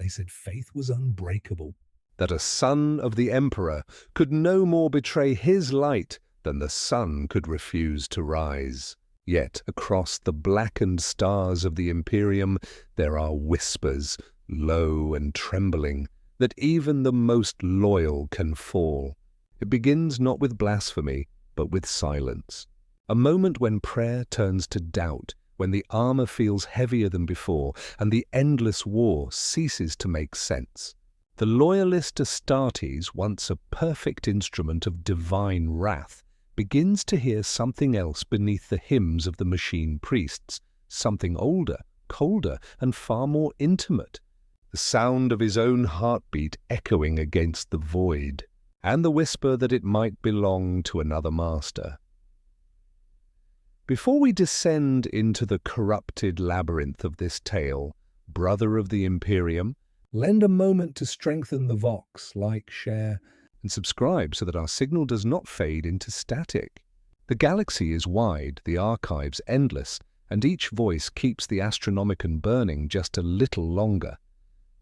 They said faith was unbreakable. That a son of the Emperor could no more betray his light than the sun could refuse to rise. Yet across the blackened stars of the Imperium there are whispers, low and trembling, that even the most loyal can fall. It begins not with blasphemy, but with silence. A moment when prayer turns to doubt, when the armor feels heavier than before, and the endless war ceases to make sense. The loyalist Astartes, once a perfect instrument of divine wrath, begins to hear something else beneath the hymns of the machine priests, something older, colder, and far more intimate. The sound of his own heartbeat echoing against the void, and the whisper that it might belong to another master. Before we descend into the corrupted labyrinth of this tale, brother of the Imperium, Lend a moment to strengthen the Vox, like, share, and subscribe so that our signal does not fade into static. The galaxy is wide, the archives endless, and each voice keeps the Astronomicon burning just a little longer.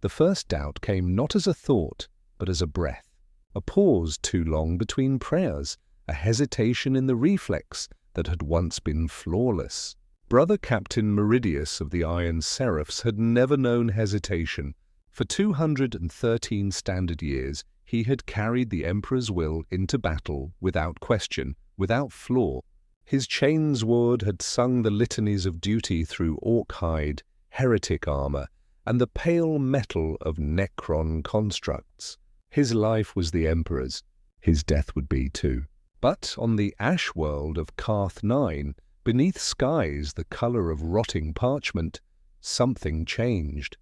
The first doubt came not as a thought, but as a breath. A pause too long between prayers, a hesitation in the reflex that had once been flawless. Brother Captain Meridius of the Iron Seraphs had never known hesitation. For 213 standard years, he had carried the Emperor's will into battle without question, without flaw. His chainsword had sung the litanies of duty through orc hide, heretic armor, and the pale metal of Necron constructs. His life was the Emperor's. His death would be too. But on the ash world of Karth 9, beneath skies the color of rotting parchment, something changed.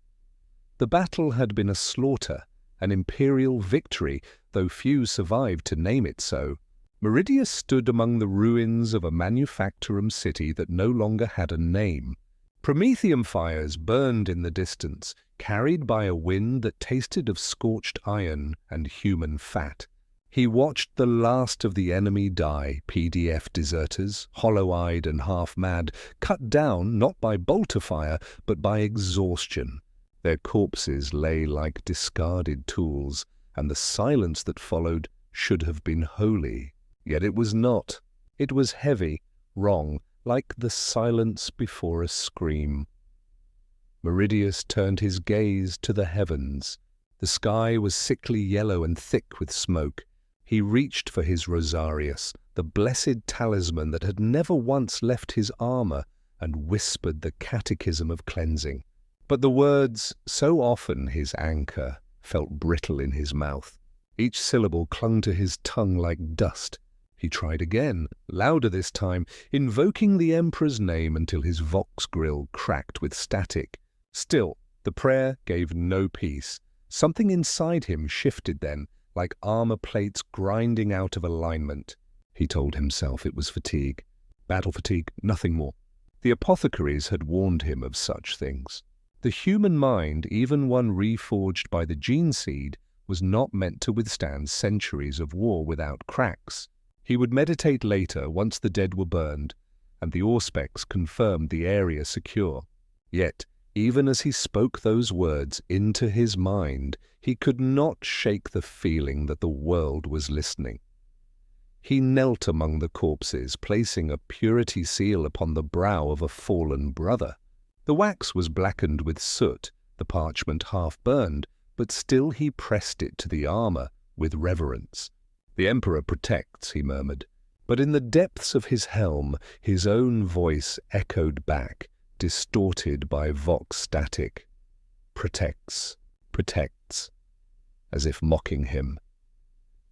The battle had been a slaughter, an imperial victory, though few survived to name it so. Meridius stood among the ruins of a manufactorum city that no longer had a name. Prometheum fires burned in the distance, carried by a wind that tasted of scorched iron and human fat. He watched the last of the enemy die, PDF deserters, hollow-eyed and half-mad, cut down not by bolter fire, but by exhaustion. Their corpses lay like discarded tools, and the silence that followed should have been holy. Yet it was not. It was heavy, wrong, like the silence before a scream. Meridius turned his gaze to the heavens. The sky was sickly yellow and thick with smoke. He reached for his rosarius, the blessed talisman that had never once left his armor, and whispered the catechism of cleansing. But the words, so often his anchor, felt brittle in his mouth. Each syllable clung to his tongue like dust. He tried again, louder this time, invoking the Emperor's name until his vox grill cracked with static. Still, the prayer gave no peace. Something inside him shifted then, like armor plates grinding out of alignment. He told himself it was fatigue. Battle fatigue, nothing more. The apothecaries had warned him of such things. The human mind, even one reforged by the gene seed, was not meant to withstand centuries of war without cracks. He would meditate later, once the dead were burned, and the Auspex confirmed the area secure. Yet, even as he spoke those words into his mind, he could not shake the feeling that the world was listening. He knelt among the corpses, placing a purity seal upon the brow of a fallen brother. The wax was blackened with soot, the parchment half-burned, but still he pressed it to the armor with reverence. "The Emperor protects," he murmured. But in the depths of his helm, his own voice echoed back, distorted by vox static. "Protects, protects," as if mocking him.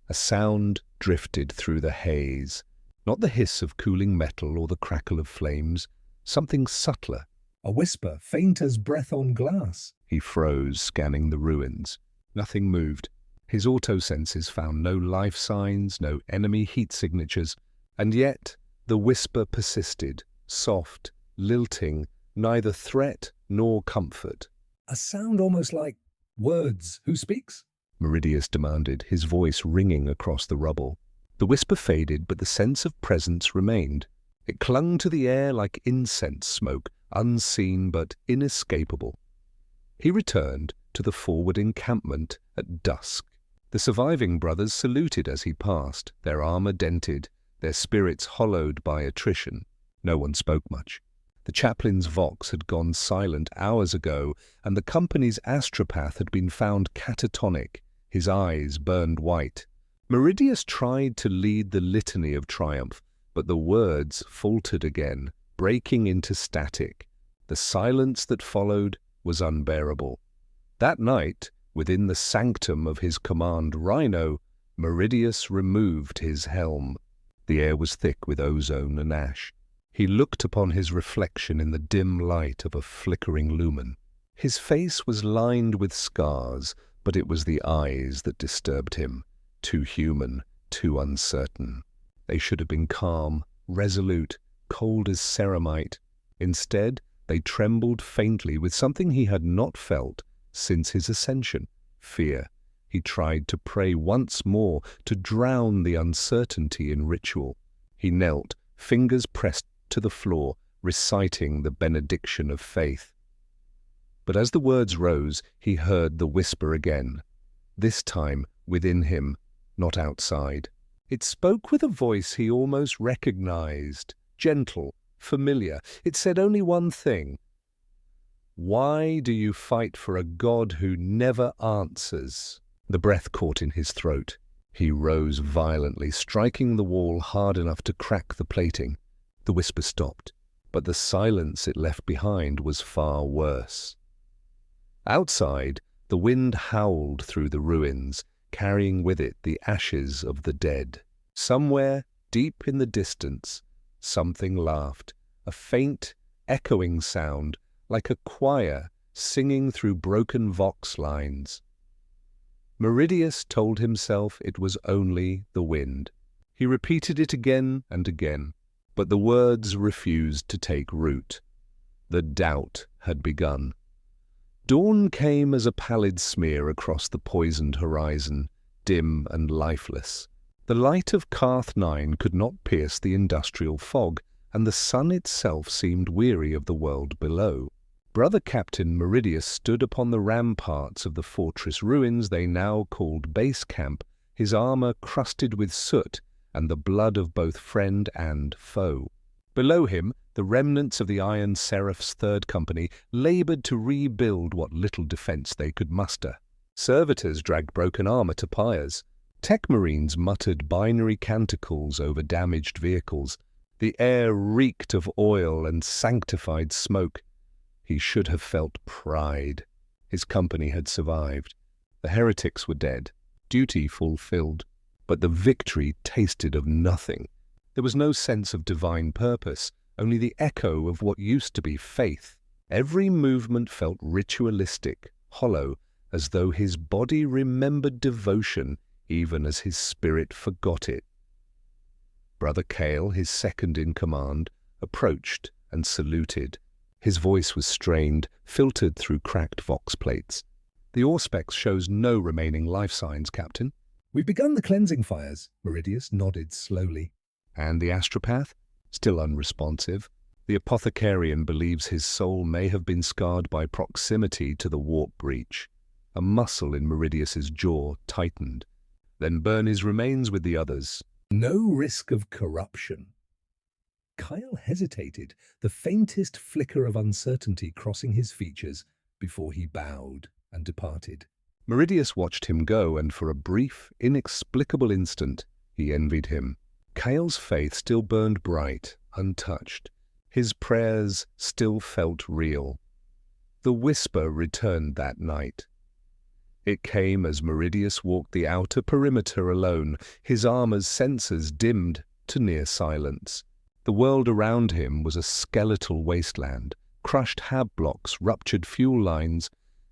A sound drifted through the haze, not the hiss of cooling metal or the crackle of flames, something subtler. A whisper, faint as breath on glass. He froze, scanning the ruins. Nothing moved. His auto-senses found no life signs, no enemy heat signatures, and yet the whisper persisted, soft, lilting, neither threat nor comfort. A sound almost like words. Who speaks? Meridius demanded, his voice ringing across the rubble. The whisper faded, but the sense of presence remained. It clung to the air like incense smoke, unseen but inescapable. He returned, to the forward encampment at dusk. The surviving brothers saluted as he passed, their armor dented, their spirits hollowed by attrition. No one spoke much. The chaplain's vox had gone silent hours ago, and the company's astropath had been found catatonic. His eyes burned white. Meridius tried to lead the litany of triumph, but the words faltered again, breaking into static. The silence that followed was unbearable. That night, within the sanctum of his command Rhino, Meridius removed his helm. The air was thick with ozone and ash. He looked upon his reflection in the dim light of a flickering lumen. His face was lined with scars, but it was the eyes that disturbed him. Too human, too uncertain. They should have been calm, resolute, cold as ceramite. Instead, they trembled faintly with something he had not felt since his ascension, fear. He tried to pray once more, to drown the uncertainty in ritual. He knelt, fingers pressed to the floor, reciting the benediction of faith. But as the words rose, he heard the whisper again, this time within him, not outside. It spoke with a voice he almost recognized, gentle, familiar. It said only one thing. Why do you fight for a god who never answers? The breath caught in his throat. He rose violently, striking the wall hard enough to crack the plating. The whisper stopped, but the silence it left behind was far worse. Outside, the wind howled through the ruins, carrying with it the ashes of the dead. Somewhere, deep in the distance, something laughed, a faint, echoing sound, like a choir singing through broken vox lines. Meridius told himself it was only the wind. He repeated it again and again, but the words refused to take root. The doubt had begun. Dawn came as a pallid smear across the poisoned horizon, dim and lifeless. The light of Carth 9 could not pierce the industrial fog, and the sun itself seemed weary of the world below. Brother Captain Meridius stood upon the ramparts of the fortress ruins they now called base camp, his armor crusted with soot and the blood of both friend and foe. Below him, the remnants of the Iron Seraph's Third Company labored to rebuild what little defense they could muster. Servitors dragged broken armor to pyres. Tech Marines muttered binary canticles over damaged vehicles. The air reeked of oil and sanctified smoke. He should have felt pride. His company had survived. The heretics were dead, duty fulfilled. But the victory tasted of nothing. There was no sense of divine purpose, only the echo of what used to be faith. Every movement felt ritualistic, hollow, as though his body remembered devotion even as his spirit forgot it. Brother Cale, his second in command, approached and saluted. His voice was strained, filtered through cracked vox plates. The Auspex shows no remaining life signs, Captain. We've begun the cleansing fires, Meridius nodded slowly. And the astropath? Still unresponsive. The apothecarian believes his soul may have been scarred by proximity to the warp breach. A muscle in Meridius's jaw tightened. Then burn his remains with the others. No risk of corruption. Kyle hesitated, the faintest flicker of uncertainty crossing his features before he bowed and departed. Meridius watched him go, and for a brief, inexplicable instant, he envied him. Cale's faith still burned bright, untouched. His prayers still felt real. The whisper returned that night. It came as Meridius walked the outer perimeter alone, his armor's sensors dimmed to near silence. The world around him was a skeletal wasteland, crushed hab blocks, ruptured fuel lines,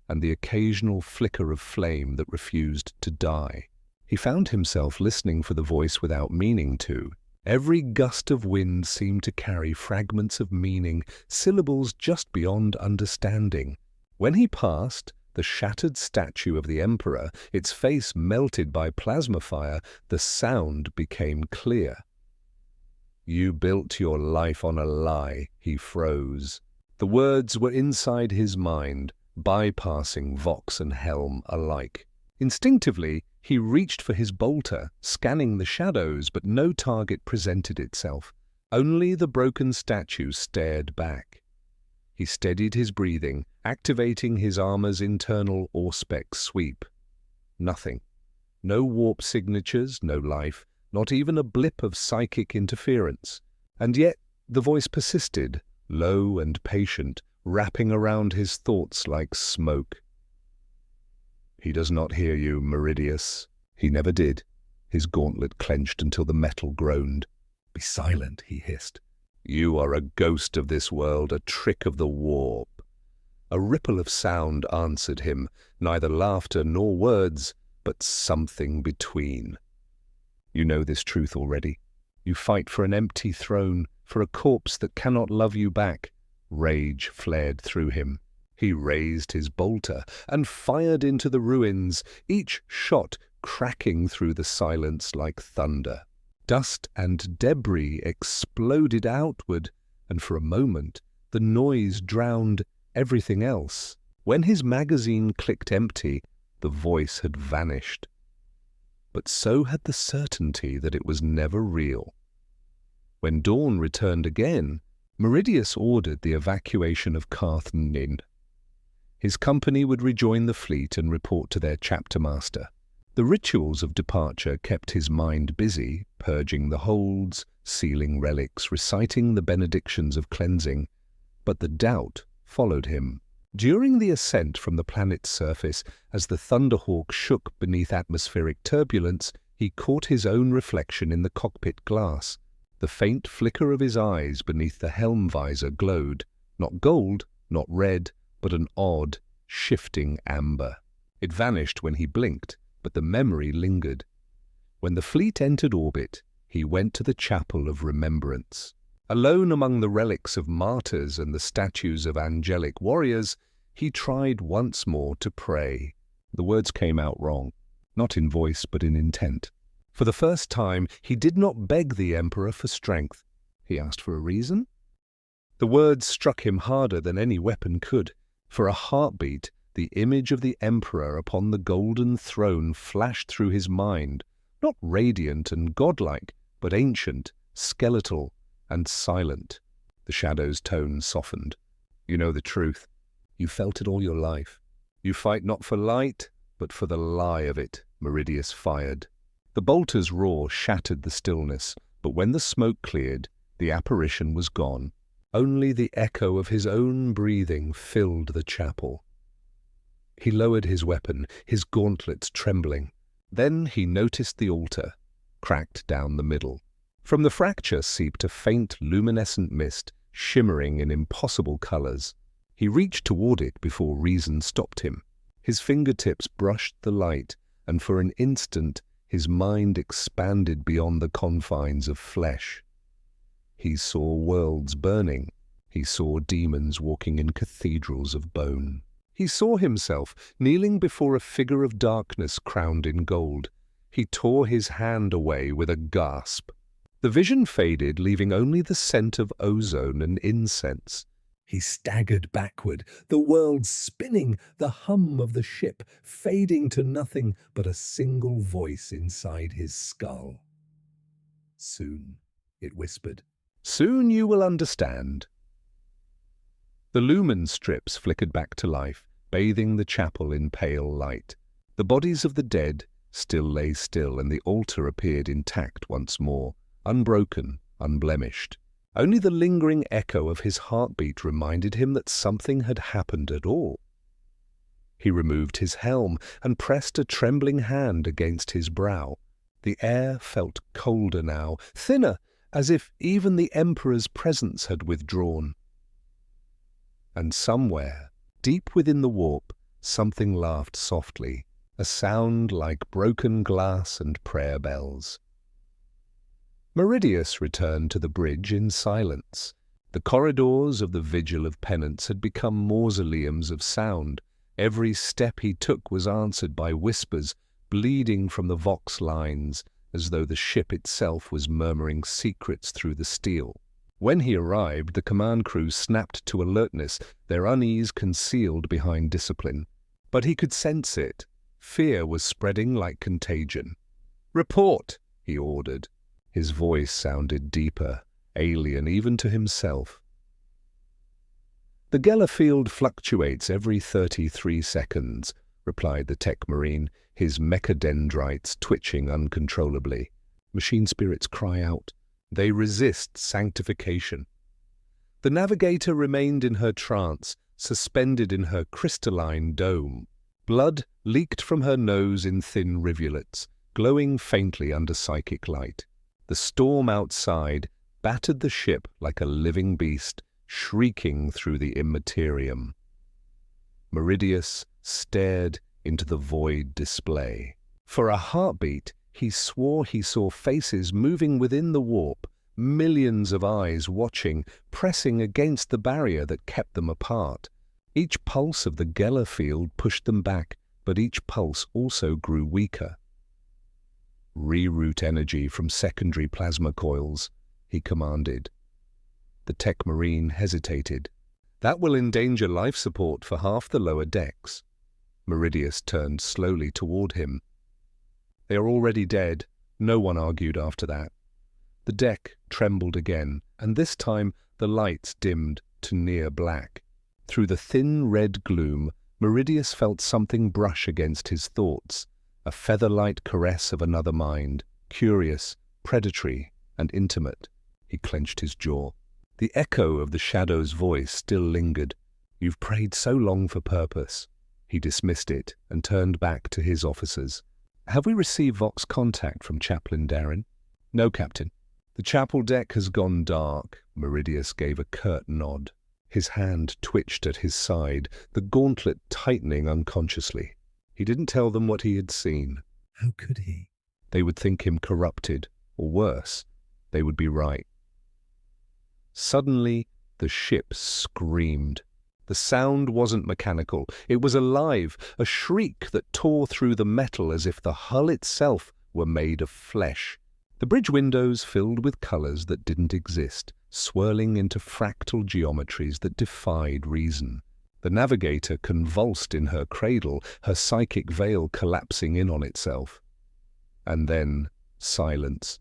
and the occasional flicker of flame that refused to die. He found himself listening for the voice without meaning to. Every gust of wind seemed to carry fragments of meaning, syllables just beyond understanding. When he passed, the shattered statue of the Emperor, its face melted by plasma fire, the sound became clear. "You built your life on a lie," he froze. The words were inside his mind, bypassing Vox and helm alike. Instinctively, he reached for his bolter, scanning the shadows, but no target presented itself. Only the broken statue stared back. He steadied his breathing, activating his armor's internal Auspex sweep. Nothing. No warp signatures, no life, not even a blip of psychic interference. And yet the voice persisted, low and patient, wrapping around his thoughts like smoke. "He does not hear you, Meridius." He never did. His gauntlet clenched until the metal groaned. "Be silent," he hissed. "You are a ghost of this world, a trick of the warp." A ripple of sound answered him, neither laughter nor words, but something between. "You know this truth already. You fight for an empty throne, for a corpse that cannot love you back." Rage flared through him. He raised his bolter and fired into the ruins, each shot cracking through the silence like thunder. Dust and debris exploded outward, and for a moment the noise drowned everything else. When his magazine clicked empty, the voice had vanished. But so had the certainty that it was never real. When dawn returned again, Meridius ordered the evacuation of Carthagena. His company would rejoin the fleet and report to their chapter master. The rituals of departure kept his mind busy, purging the holds, sealing relics, reciting the benedictions of cleansing. But the doubt followed him. During the ascent from the planet's surface, as the Thunderhawk shook beneath atmospheric turbulence, he caught his own reflection in the cockpit glass. The faint flicker of his eyes beneath the helm visor glowed, not gold, not red, but an odd, shifting amber. It vanished when he blinked, but the memory lingered. When the fleet entered orbit, he went to the Chapel of Remembrance. Alone among the relics of martyrs and the statues of angelic warriors, he tried once more to pray. The words came out wrong, not in voice but in intent. For the first time, he did not beg the Emperor for strength. He asked for a reason. The words struck him harder than any weapon could. For a heartbeat, the image of the Emperor upon the golden throne flashed through his mind, not radiant and godlike, but ancient, skeletal, and silent. The shadow's tone softened. "You know the truth. You felt it all your life. You fight not for light, but for the lie of it," Meridius fired. The bolter's roar shattered the stillness, but when the smoke cleared, the apparition was gone. Only the echo of his own breathing filled the chapel. He lowered his weapon, his gauntlets trembling. Then he noticed the altar, cracked down the middle. From the fracture seeped a faint luminescent mist, shimmering in impossible colors. He reached toward it before reason stopped him. His fingertips brushed the light, and for an instant his mind expanded beyond the confines of flesh. He saw worlds burning. He saw demons walking in cathedrals of bone. He saw himself kneeling before a figure of darkness crowned in gold. He tore his hand away with a gasp. The vision faded, leaving only the scent of ozone and incense. He staggered backward, the world spinning, the hum of the ship fading to nothing but a single voice inside his skull. "Soon," it whispered. "Soon you will understand." The lumen strips flickered back to life, bathing the chapel in pale light. The bodies of the dead still lay still, and the altar appeared intact once more, unbroken, unblemished. Only the lingering echo of his heartbeat reminded him that something had happened at all. He removed his helm and pressed a trembling hand against his brow. The air felt colder now, thinner, as if even the Emperor's presence had withdrawn. And somewhere, deep within the warp, something laughed softly, a sound like broken glass and prayer bells. Meridius returned to the bridge in silence. The corridors of the Vigil of Penance had become mausoleums of sound. Every step he took was answered by whispers bleeding from the vox lines, as though the ship itself was murmuring secrets through the steel. When he arrived, the command crew snapped to alertness, their unease concealed behind discipline. But he could sense it. Fear was spreading like contagion. "Report," he ordered. His voice sounded deeper, alien even to himself. "The Geller field fluctuates every 33 seconds, replied the tech marine, his mechadendrites twitching uncontrollably. Machine spirits cry out. They resist sanctification. The navigator remained in her trance, suspended in her crystalline dome. Blood leaked from her nose in thin rivulets, glowing faintly under psychic light. The storm outside battered the ship like a living beast, shrieking through the immaterium. Meridius stared into the void display. For a heartbeat, he swore he saw faces moving within the warp, millions of eyes watching, pressing against the barrier that kept them apart. Each pulse of the Geller field pushed them back, but each pulse also grew weaker. "Reroute energy from secondary plasma coils," he commanded. The tech marine hesitated. "That will endanger life support for half the lower decks." Meridius turned slowly toward him. "They are already dead." No one argued after that. The deck trembled again, and this time the lights dimmed to near black. Through the thin red gloom, Meridius felt something brush against his thoughts, a feather-light caress of another mind, curious, predatory, and intimate. He clenched his jaw. The echo of the Shadow's voice still lingered. "You've prayed so long for purpose." He dismissed it and turned back to his officers. "Have we received Vox contact from Chaplain Darren?" "No, Captain." "The chapel deck has gone dark." Meridius gave a curt nod. His hand twitched at his side, the gauntlet tightening unconsciously. He didn't tell them what he had seen. How could he? They would think him corrupted, or worse, they would be right. Suddenly, the ship screamed. The sound wasn't mechanical. It was alive, a shriek that tore through the metal as if the hull itself were made of flesh. The bridge windows filled with colors that didn't exist, swirling into fractal geometries that defied reason. The navigator convulsed in her cradle, her psychic veil collapsing in on itself. And then, silence.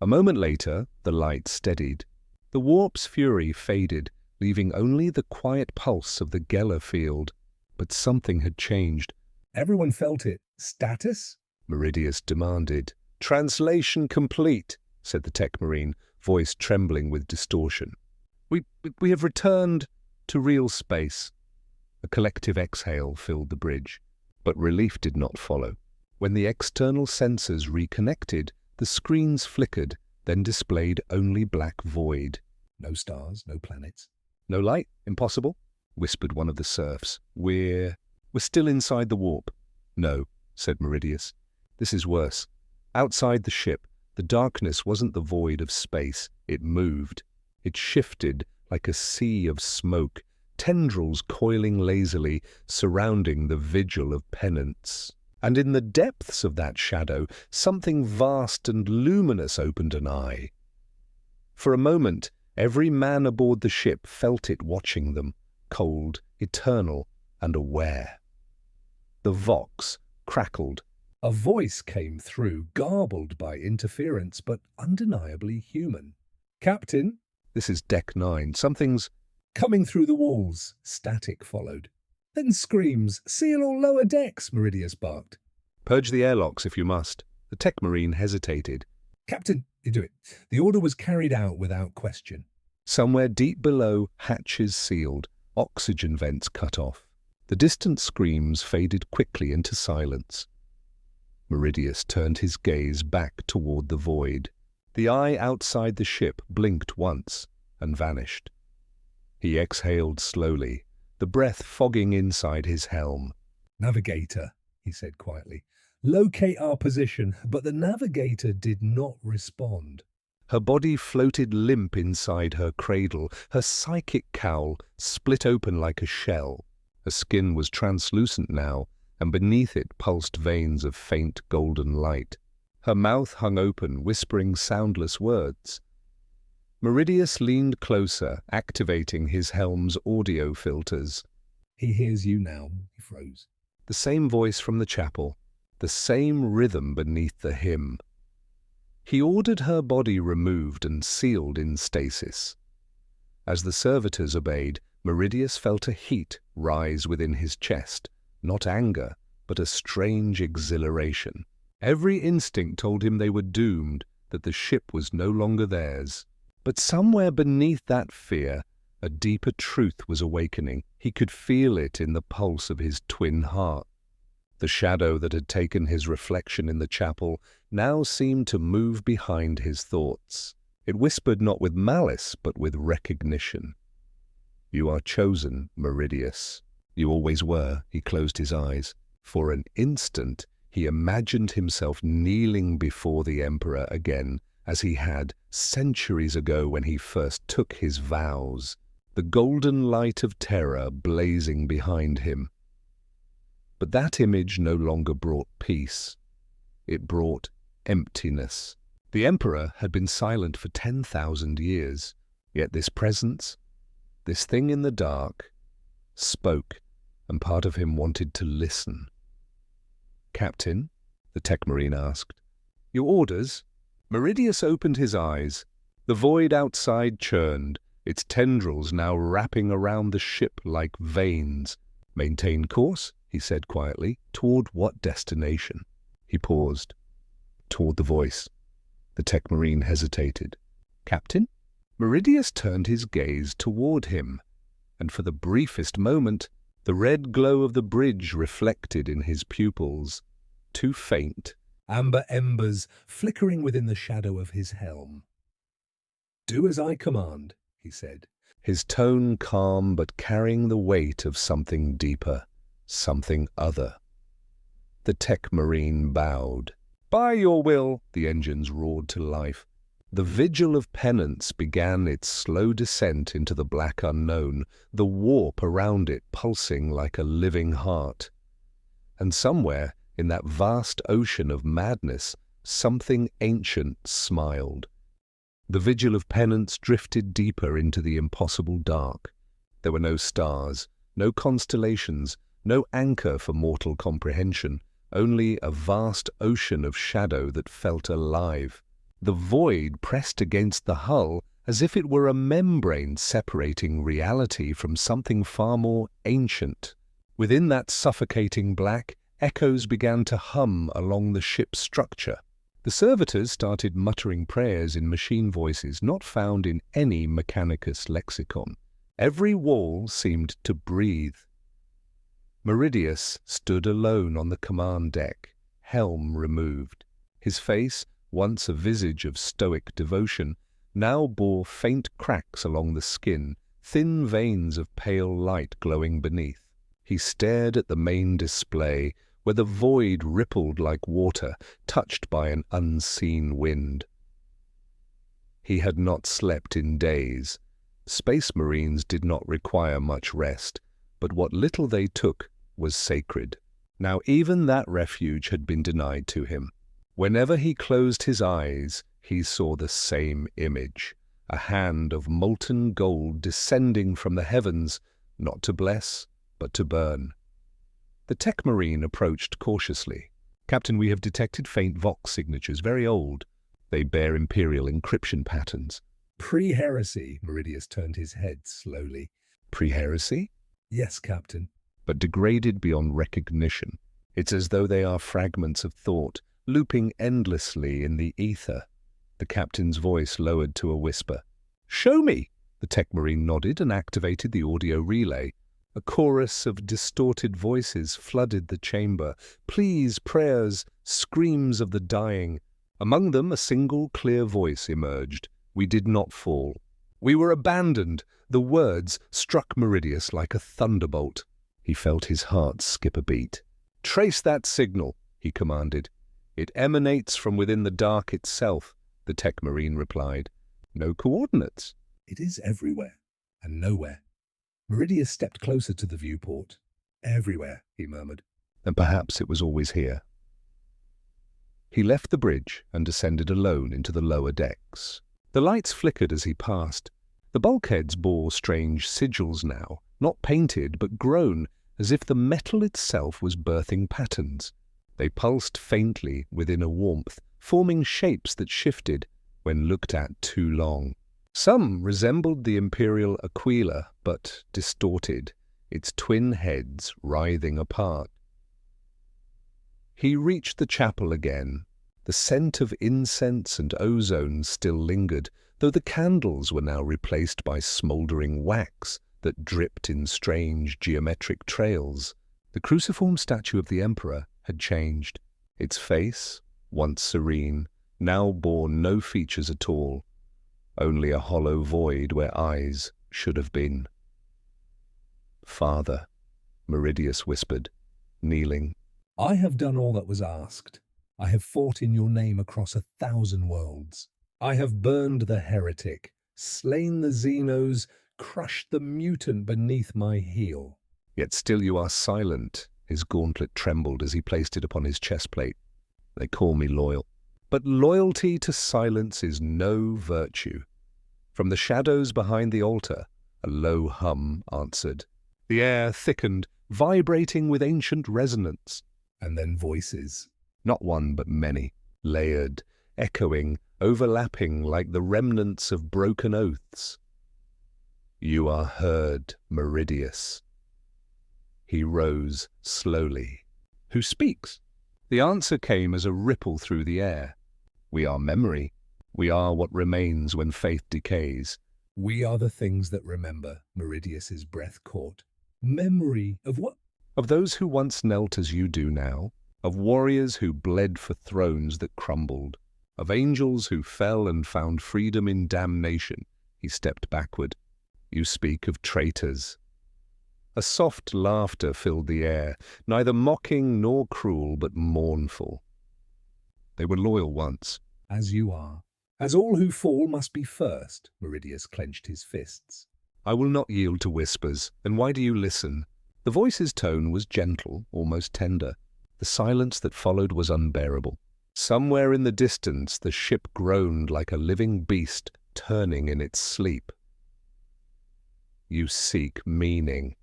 A moment later, the light steadied. The warp's fury faded, leaving only the quiet pulse of the Geller field. But something had changed. Everyone felt it. Status? Meridius demanded. "Translation complete," said the tech marine, voice trembling with distortion. We have returned to real space." A collective exhale filled the bridge, but relief did not follow. When the external sensors reconnected, the screens flickered, then displayed only black void. No stars, no planets. "No light? Impossible?" whispered one of the serfs. We're still inside the warp." "No," said Meridius. "This is worse. Outside the ship, the darkness wasn't the void of space. It moved. It shifted like a sea of smoke, tendrils coiling lazily, surrounding the vigil of penance. And in the depths of that shadow, something vast and luminous opened an eye. For a moment, every man aboard the ship felt it watching them, cold, eternal, and aware. The Vox crackled. A voice came through, garbled by interference, but undeniably human. "Captain?" "This is Deck 9. Something's—" "Coming through the walls." Static followed. Then screams. "Seal all lower decks," Meridius barked. "Purge the airlocks if you must." The tech marine hesitated. "Captain, you do it." The order was carried out without question. Somewhere deep below, hatches sealed, oxygen vents cut off. The distant screams faded quickly into silence. Meridius turned his gaze back toward the void. The eye outside the ship blinked once and vanished. He exhaled slowly, the breath fogging inside his helm. "Navigator," he said quietly. "Locate our position." But the navigator did not respond. Her body floated limp inside her cradle, her psychic cowl split open like a shell. Her skin was translucent now, and beneath it pulsed veins of faint golden light. Her mouth hung open, whispering soundless words. Meridius leaned closer, activating his helm's audio filters. He hears you now, he froze. The same voice from the chapel, the same rhythm beneath the hymn. He ordered her body removed and sealed in stasis. As the servitors obeyed, Meridius felt a heat rise within his chest, not anger, but a strange exhilaration. Every instinct told him they were doomed, that the ship was no longer theirs. But somewhere beneath that fear, a deeper truth was awakening. He could feel it in the pulse of his twin heart. The shadow that had taken his reflection in the chapel now seemed to move behind his thoughts. It whispered not with malice, but with recognition. "You are chosen, Meridius. You always were." He closed his eyes. For an instant, he imagined himself kneeling before the Emperor again, as he had centuries ago when he first took his vows, the golden light of Terra blazing behind him. But that image no longer brought peace. It brought emptiness. The Emperor had been silent for 10,000 years, yet this presence, this thing in the dark, spoke, and part of him wanted to listen. "Captain?" the tech marine asked. "Your orders?" Meridius opened his eyes. The void outside churned, its tendrils now wrapping around the ship like veins. "Maintain course," he said quietly. "Toward what destination?" He paused. "Toward the voice." The tech marine hesitated. "Captain?" Meridius turned his gaze toward him, and for the briefest moment, the red glow of the bridge reflected in his pupils. Too faint, amber embers flickering within the shadow of his helm. "Do as I command," he said. His tone calm but carrying the weight of something deeper, something other. The tech marine bowed. "By your will," the engines roared to life. The vigil of penance began its slow descent into the black unknown, the warp around it pulsing like a living heart. And somewhere, in that vast ocean of madness, something ancient smiled. The vigil of penance drifted deeper into the impossible dark. There were no stars, no constellations, no anchor for mortal comprehension, only a vast ocean of shadow that felt alive. The void pressed against the hull as if it were a membrane separating reality from something far more ancient. Within that suffocating black, echoes began to hum along the ship's structure. The servitors started muttering prayers in machine voices not found in any Mechanicus lexicon. Every wall seemed to breathe. Meridius stood alone on the command deck, helm removed. His face, once a visage of stoic devotion, now bore faint cracks along the skin, thin veins of pale light glowing beneath. He stared at the main display, where the void rippled like water, touched by an unseen wind. He had not slept in days. Space Marines did not require much rest, but what little they took was sacred. Now even that refuge had been denied to him. Whenever he closed his eyes, he saw the same image, a hand of molten gold descending from the heavens, not to bless, but to burn. The tech marine approached cautiously. "Captain, we have detected faint Vox signatures, very old. They bear Imperial encryption patterns." "Pre-heresy," Meridius turned his head slowly. "Pre-heresy?" "Yes, Captain." "But degraded beyond recognition. It's as though they are fragments of thought, looping endlessly in the ether." The captain's voice lowered to a whisper. "Show me!" The tech marine nodded and activated the audio relay. A chorus of distorted voices flooded the chamber. Pleas, prayers, screams of the dying. Among them, a single clear voice emerged. "We did not fall. We were abandoned." The words struck Meridius like a thunderbolt. He felt his heart skip a beat. "Trace that signal," he commanded. "It emanates from within the dark itself," the tech marine replied. "No coordinates." "It is everywhere and nowhere." Meridius stepped closer to the viewport. "Everywhere," he murmured. "And perhaps it was always here." He left the bridge and descended alone into the lower decks. The lights flickered as he passed. The bulkheads bore strange sigils now, not painted but grown, as if the metal itself was birthing patterns. They pulsed faintly within a warmth, forming shapes that shifted when looked at too long. Some resembled the Imperial Aquila, but distorted, its twin heads writhing apart. He reached the chapel again. The scent of incense and ozone still lingered, though the candles were now replaced by smouldering wax that dripped in strange geometric trails. The cruciform statue of the Emperor had changed. Its face, once serene, now bore no features at all, only a hollow void where eyes should have been. "Father," Meridius whispered, kneeling. "I have done all that was asked. I have fought in your name across 1,000 worlds. I have burned the heretic, slain the Xenos, crushed the mutant beneath my heel." "Yet still you are silent." His gauntlet trembled as he placed it upon his chestplate. "They call me loyal. But loyalty to silence is no virtue." From the shadows behind the altar, a low hum answered. The air thickened, vibrating with ancient resonance. And then voices. Not one but many, layered, echoing, overlapping like the remnants of broken oaths. "You are heard, Meridius." He rose slowly. "Who speaks?" The answer came as a ripple through the air. "We are memory. We are what remains when faith decays." "We are the things that remember," Meridius's breath caught. "Memory of what?" "Of those who once knelt as you do now, of warriors who bled for thrones that crumbled, of angels who fell and found freedom in damnation." He stepped backward. "You speak of traitors." A soft laughter filled the air, neither mocking nor cruel, but mournful. "They were loyal once." "As you are. As all who fall must be first." Meridius clenched his fists. "I will not yield to whispers. Then why do you listen?" The voice's tone was gentle, almost tender. The silence that followed was unbearable. Somewhere in the distance the ship groaned like a living beast turning in its sleep. "You seek meaning,"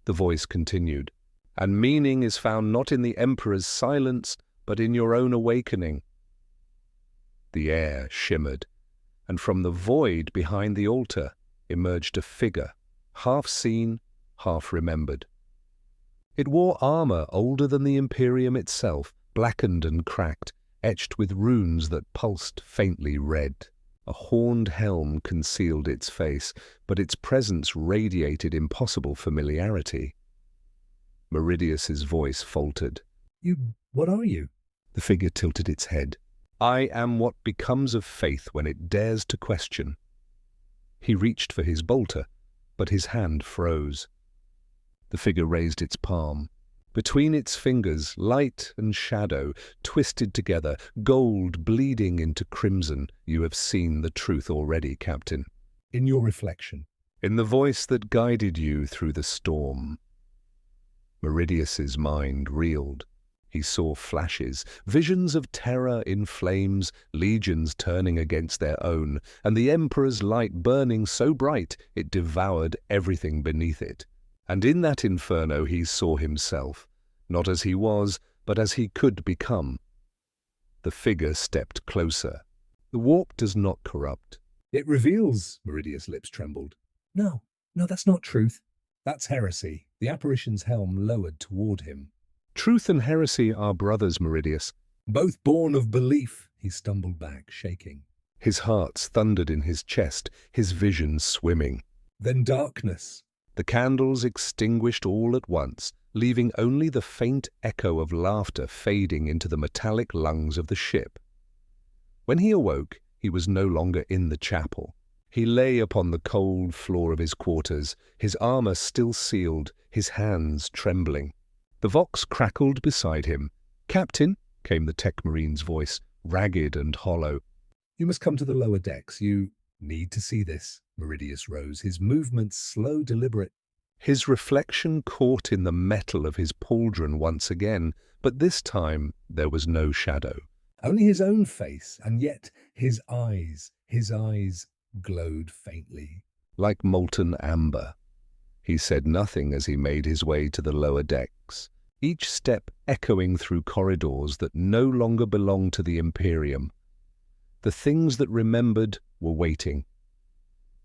the voice continued, "and meaning is found not in the Emperor's silence, but in your own awakening." The air shimmered, and from the void behind the altar emerged a figure, half seen, half remembered. It wore armor older than the Imperium itself, blackened and cracked, etched with runes that pulsed faintly red. A horned helm concealed its face, but its presence radiated impossible familiarity. Meridius's voice faltered. What are you?" The figure tilted its head. "I am what becomes of faith when it dares to question." He reached for his bolter, but his hand froze. The figure raised its palm. Between its fingers, light and shadow twisted together, gold bleeding into crimson. "You have seen the truth already, Captain." "In your reflection." "In the voice that guided you through the storm." Meridius's mind reeled. He saw flashes, visions of Terra in flames, legions turning against their own, and the Emperor's light burning so bright it devoured everything beneath it. And in that inferno he saw himself, not as he was, but as he could become. The figure stepped closer. "The warp does not corrupt." "It reveals," Meridius' lips trembled. No, that's not truth. That's heresy." The apparition's helm lowered toward him. "Truth and heresy are brothers, Meridius." "Both born of belief." He stumbled back, shaking. His heart thundered in his chest, his vision swimming. "Then darkness." The candles extinguished all at once, leaving only the faint echo of laughter fading into the metallic lungs of the ship. When he awoke, he was no longer in the chapel. He lay upon the cold floor of his quarters, his armor still sealed, his hands trembling. The Vox crackled beside him. "Captain," came the Tech Marine's voice, ragged and hollow. "You must come to the lower decks. You need to see this." Meridius rose, his movements slow, deliberate. His reflection caught in the metal of his pauldron once again, but this time there was no shadow. Only his own face, and yet his eyes glowed faintly. Like molten amber. He said nothing as he made his way to the lower decks, each step echoing through corridors that no longer belonged to the Imperium. The things that remembered were waiting.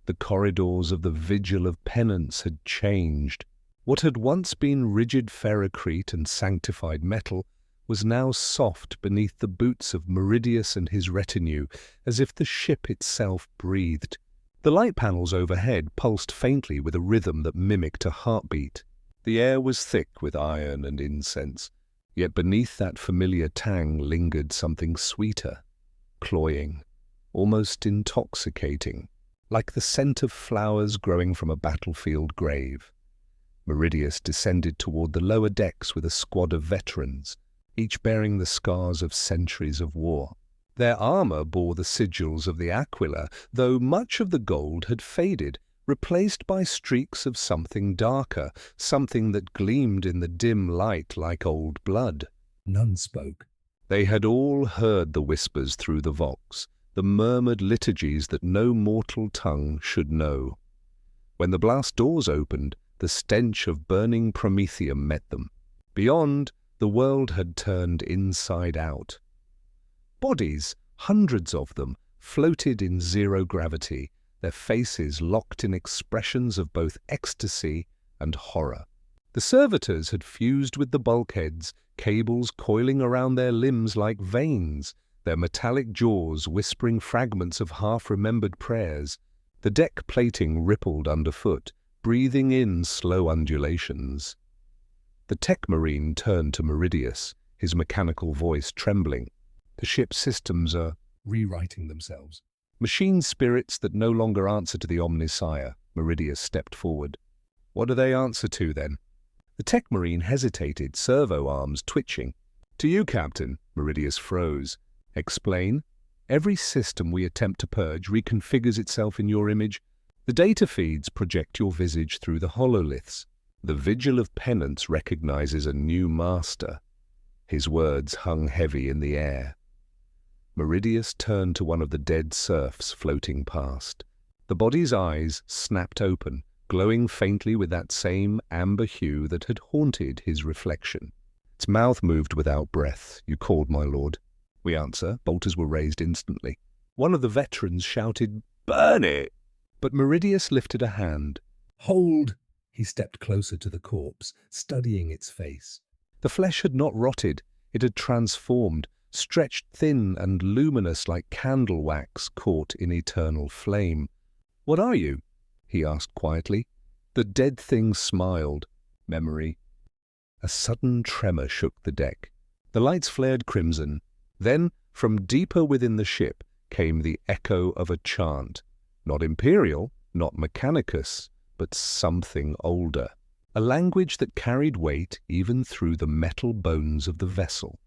The corridors of the Vigil of Penance had changed. What had once been rigid ferrocrete and sanctified metal was now soft beneath the boots of Meridius and his retinue, as if the ship itself breathed. The light panels overhead pulsed faintly with a rhythm that mimicked a heartbeat. The air was thick with iron and incense, yet beneath that familiar tang lingered something sweeter, cloying, almost intoxicating, like the scent of flowers growing from a battlefield grave. Meridius descended toward the lower decks with a squad of veterans, each bearing the scars of centuries of war. Their armor bore the sigils of the Aquila, though much of the gold had faded, replaced by streaks of something darker, something that gleamed in the dim light like old blood. None spoke. They had all heard the whispers through the vox, the murmured liturgies that no mortal tongue should know. When the blast doors opened, the stench of burning promethium met them. Beyond, the world had turned inside out. Bodies, hundreds of them, floated in zero gravity, their faces locked in expressions of both ecstasy and horror. The servitors had fused with the bulkheads, cables coiling around their limbs like veins, their metallic jaws whispering fragments of half-remembered prayers. The deck plating rippled underfoot, breathing in slow undulations. The tech marine turned to Meridius, his mechanical voice trembling. The ship's systems are rewriting themselves. machine spirits that no longer answer to the Omnisire. Meridius stepped forward. What do they answer to, then? The tech marine hesitated, servo arms twitching. To you, Captain. Meridius froze. Explain. Every system we attempt to purge reconfigures itself in your image. The data feeds project your visage through the hololiths. The Vigil of Penance recognizes a new master. His words hung heavy in the air. Meridius turned to one of the dead serfs floating past. The body's eyes snapped open, glowing faintly with that same amber hue that had haunted his reflection. Its mouth moved without breath. You called, my lord. We answer. Bolters were raised instantly. One of the veterans shouted, "Burn it!" But Meridius lifted a hand. Hold! He stepped closer to the corpse, studying its face. The flesh had not rotted. It had transformed, stretched thin and luminous like candle wax caught in eternal flame. What are you? He asked quietly. The dead thing smiled. Memory. A sudden tremor shook the deck. The lights flared crimson. Then, from deeper within the ship, came the echo of a chant. Not Imperial, not Mechanicus, but something older. A language that carried weight even through the metal bones of the vessel.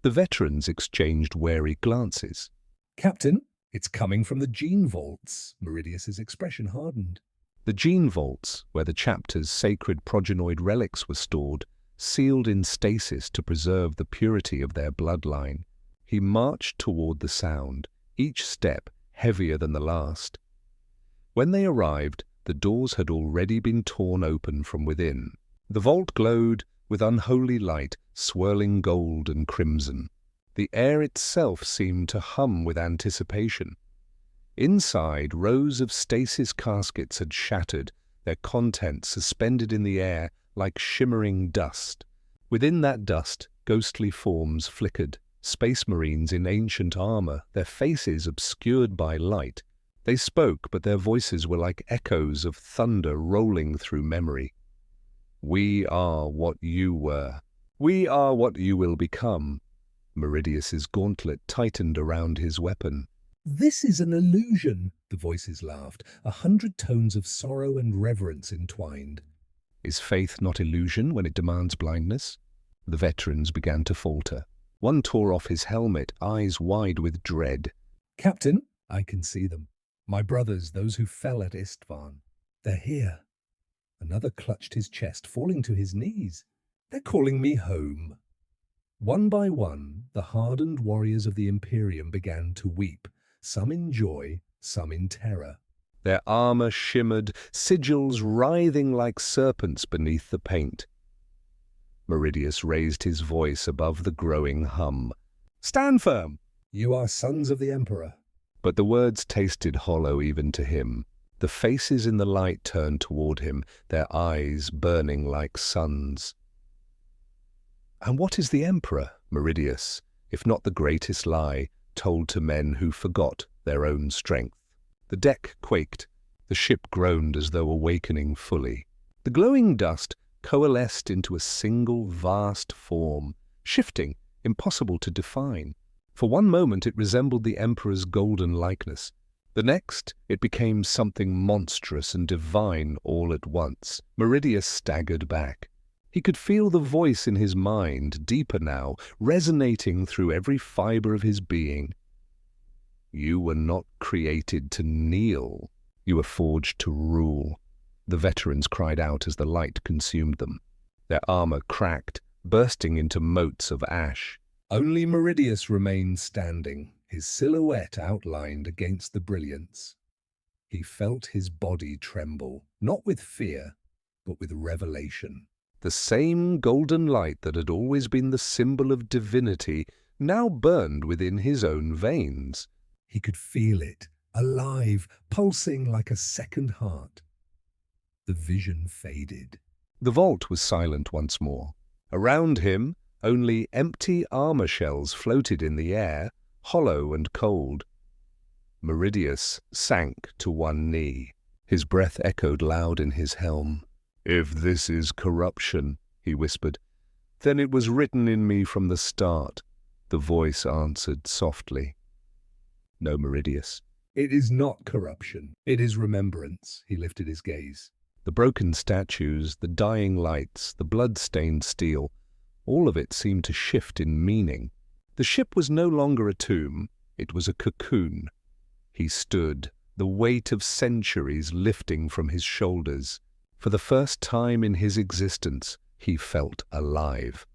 The veterans exchanged wary glances. Captain, it's coming from the gene vaults. Meridius's expression hardened. The gene vaults, where the chapter's sacred progenoid relics were stored, sealed in stasis to preserve the purity of their bloodline. He marched toward the sound, each step heavier than the last. When they arrived, the doors had already been torn open from within. The vault glowed with unholy light, swirling gold and crimson. The air itself seemed to hum with anticipation. Inside, rows of stasis caskets had shattered, their contents suspended in the air like shimmering dust. Within that dust, ghostly forms flickered, space marines in ancient armor, their faces obscured by light. They spoke, but their voices were like echoes of thunder rolling through memory. We are what you were. We are what you will become. Meridius's gauntlet tightened around his weapon. This is an illusion, the voices laughed, 100 tones of sorrow and reverence entwined. Is faith not illusion when it demands blindness? The veterans began to falter. One tore off his helmet, eyes wide with dread. Captain, I can see them. My brothers, those who fell at Istvan. They're here. Another clutched his chest, falling to his knees. They're calling me home. One by one, The hardened warriors of the Imperium began to weep, some in joy, some in terror. Their armor shimmered, sigils writhing like serpents beneath the paint. Meridius raised his voice above the growing hum. "Stand firm!" You are sons of the Emperor. But the words tasted hollow even to him. The faces in the light turned toward him, their eyes burning like suns. And what is the Emperor, Meridius, if not the greatest lie told to men who forgot their own strength? The deck quaked. The ship groaned as though awakening fully. The glowing dust coalesced into a single vast form, shifting, impossible to define. For one moment it resembled the Emperor's golden likeness. The next, it became something monstrous and divine all at once. Meridius staggered back. He could feel the voice in his mind, deeper now, resonating through every fiber of his being. You were not created to kneel. You were forged to rule. The veterans cried out as the light consumed them. Their armor cracked, bursting into motes of ash. Only Meridius remained standing, his silhouette outlined against the brilliance. He felt his body tremble, not with fear, but with revelation. The same golden light that had always been the symbol of divinity now burned within his own veins. He could feel it, alive, pulsing like a second heart. The vision faded. The vault was silent once more. Around him, only empty armor shells floated in the air, hollow and cold. Meridius sank to one knee. His breath echoed loud in his helm. "If this is corruption," he whispered, "then it was written in me from the start." The voice answered softly. "No, Meridius." It is not corruption. It is remembrance. He lifted his gaze. The broken statues, the dying lights, the blood-stained steel, all of it seemed to shift in meaning. The ship was no longer a tomb, it was a cocoon. He stood, the weight of centuries lifting from his shoulders. For the first time in his existence, he felt alive.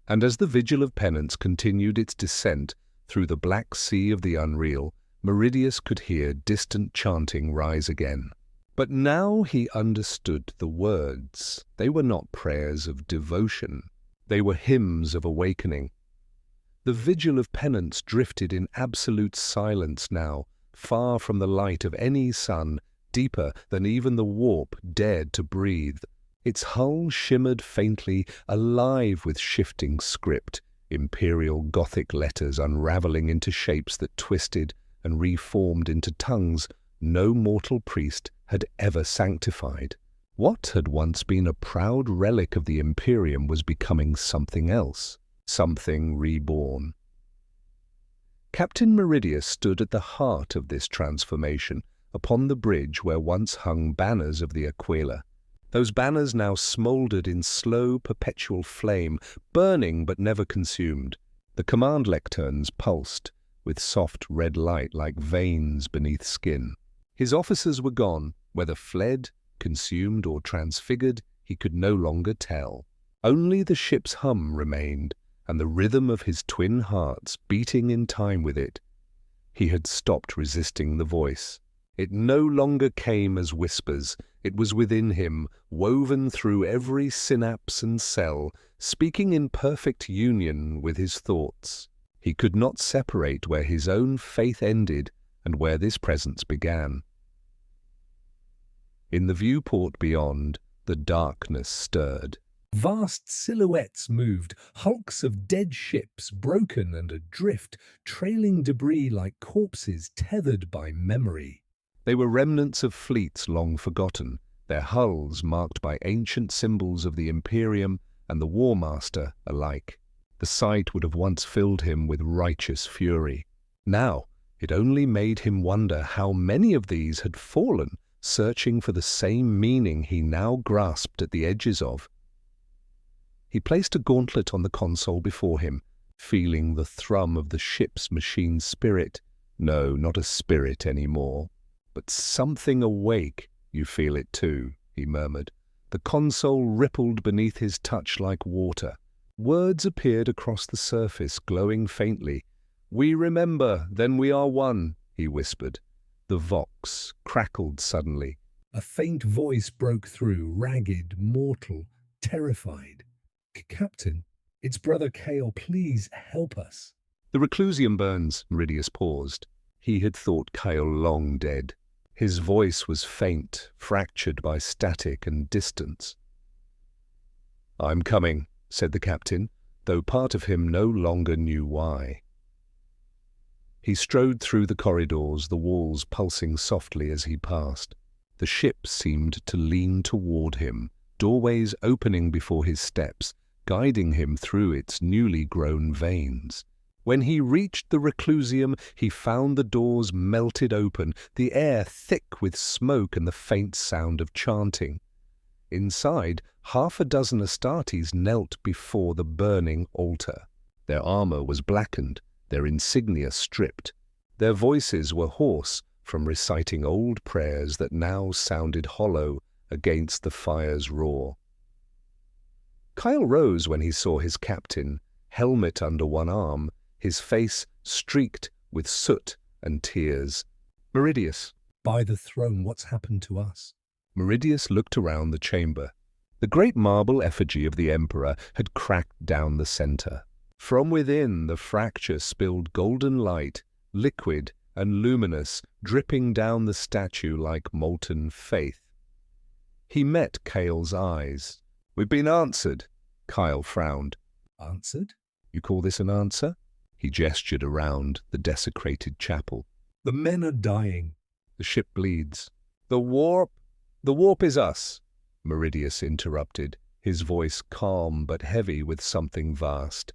And as the vigil of penance continued its descent through the black sea of the unreal, Meridius could hear distant chanting rise again. But now he understood the words. They were not prayers of devotion. They were hymns of awakening. The vigil of penance drifted in absolute silence now, far from the light of any sun, deeper than even the warp dared to breathe. Its hull shimmered faintly, alive with shifting script, Imperial Gothic letters unraveling into shapes that twisted and reformed into tongues no mortal priest had ever sanctified. What had once been a proud relic of the Imperium was becoming something else, something reborn. Captain Meridius stood at the heart of this transformation, upon the bridge where once hung banners of the Aquila. Those banners now smouldered in slow, perpetual flame, burning but never consumed. The command lecterns pulsed, with soft red light like veins beneath skin. His officers were gone, whether fled, consumed, or transfigured, he could no longer tell. Only the ship's hum remained, and the rhythm of his twin hearts beating in time with it. He had stopped resisting the voice. It no longer came as whispers. It was within him, woven through every synapse and cell, speaking in perfect union with his thoughts. He could not separate where his own faith ended and where this presence began. In the viewport beyond, the darkness stirred. Vast silhouettes moved, hulks of dead ships, broken and adrift, trailing debris like corpses tethered by memory. They were remnants of fleets long forgotten, their hulls marked by ancient symbols of the Imperium and the War Master alike. The sight would have once filled him with righteous fury. Now, it only made him wonder how many of these had fallen, searching for the same meaning he now grasped at the edges of. He placed a gauntlet on the console before him, feeling the thrum of the ship's machine spirit. No, not a spirit anymore, but something awake. You feel it too, he murmured. The console rippled beneath his touch like water. Words appeared across the surface, glowing faintly. "We remember, then we are one," he whispered. The vox crackled suddenly. A faint voice broke through, ragged, mortal, terrified. Captain, it's Brother Kale. Please help us. "The reclusium burns," Meridius paused. He had thought Kale long dead. His voice was faint, fractured by static and distance. "I'm coming," said the captain, though part of him no longer knew why. He strode through the corridors, the walls pulsing softly as he passed. The ship seemed to lean toward him, doorways opening before his steps, guiding him through its newly grown veins. When he reached the reclusium, he found the doors melted open, the air thick with smoke and the faint sound of chanting. Inside, 6 Astartes knelt before the burning altar. Their armor was blackened, their insignia stripped. Their voices were hoarse from reciting old prayers that now sounded hollow against the fire's roar. Kyle rose when he saw his captain, helmet under one arm, his face streaked with soot and tears. "Meridius." By the throne, what's happened to us? Meridius looked around the chamber. The great marble effigy of the Emperor had cracked down the center. From within, the fracture spilled golden light, liquid and luminous, dripping down the statue like molten faith. He met Kale's eyes. "We've been answered." Kyle frowned. Answered? "You call this an answer?" He gestured around the desecrated chapel. The men are dying. "The ship bleeds." The warp is us," Meridius interrupted, his voice calm but heavy with something vast.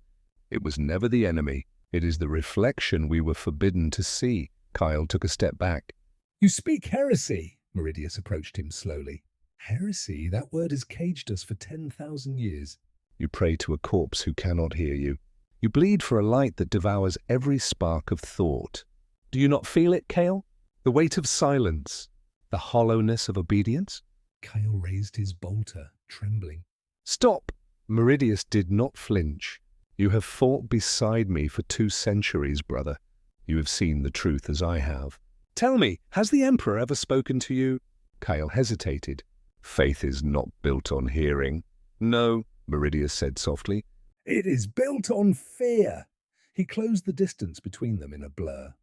"It was never the enemy. It is the reflection we were forbidden to see." Kyle took a step back. You speak heresy. Meridius approached him slowly. Heresy? That word has caged us for 10,000 years. "You pray to a corpse who cannot hear you. You bleed for a light that devours every spark of thought. Do you not feel it, Kale? The weight of silence, the hollowness of obedience?" Kale raised his bolter, trembling. "Stop!" Meridius did not flinch. "You have fought beside me for 2 centuries, brother. You have seen the truth as I have. Tell me, has the Emperor ever spoken to you?" Kyle hesitated. "Faith is not built on hearing." "No," Meridius said softly. It is built on fear. He closed the distance between them in a blur.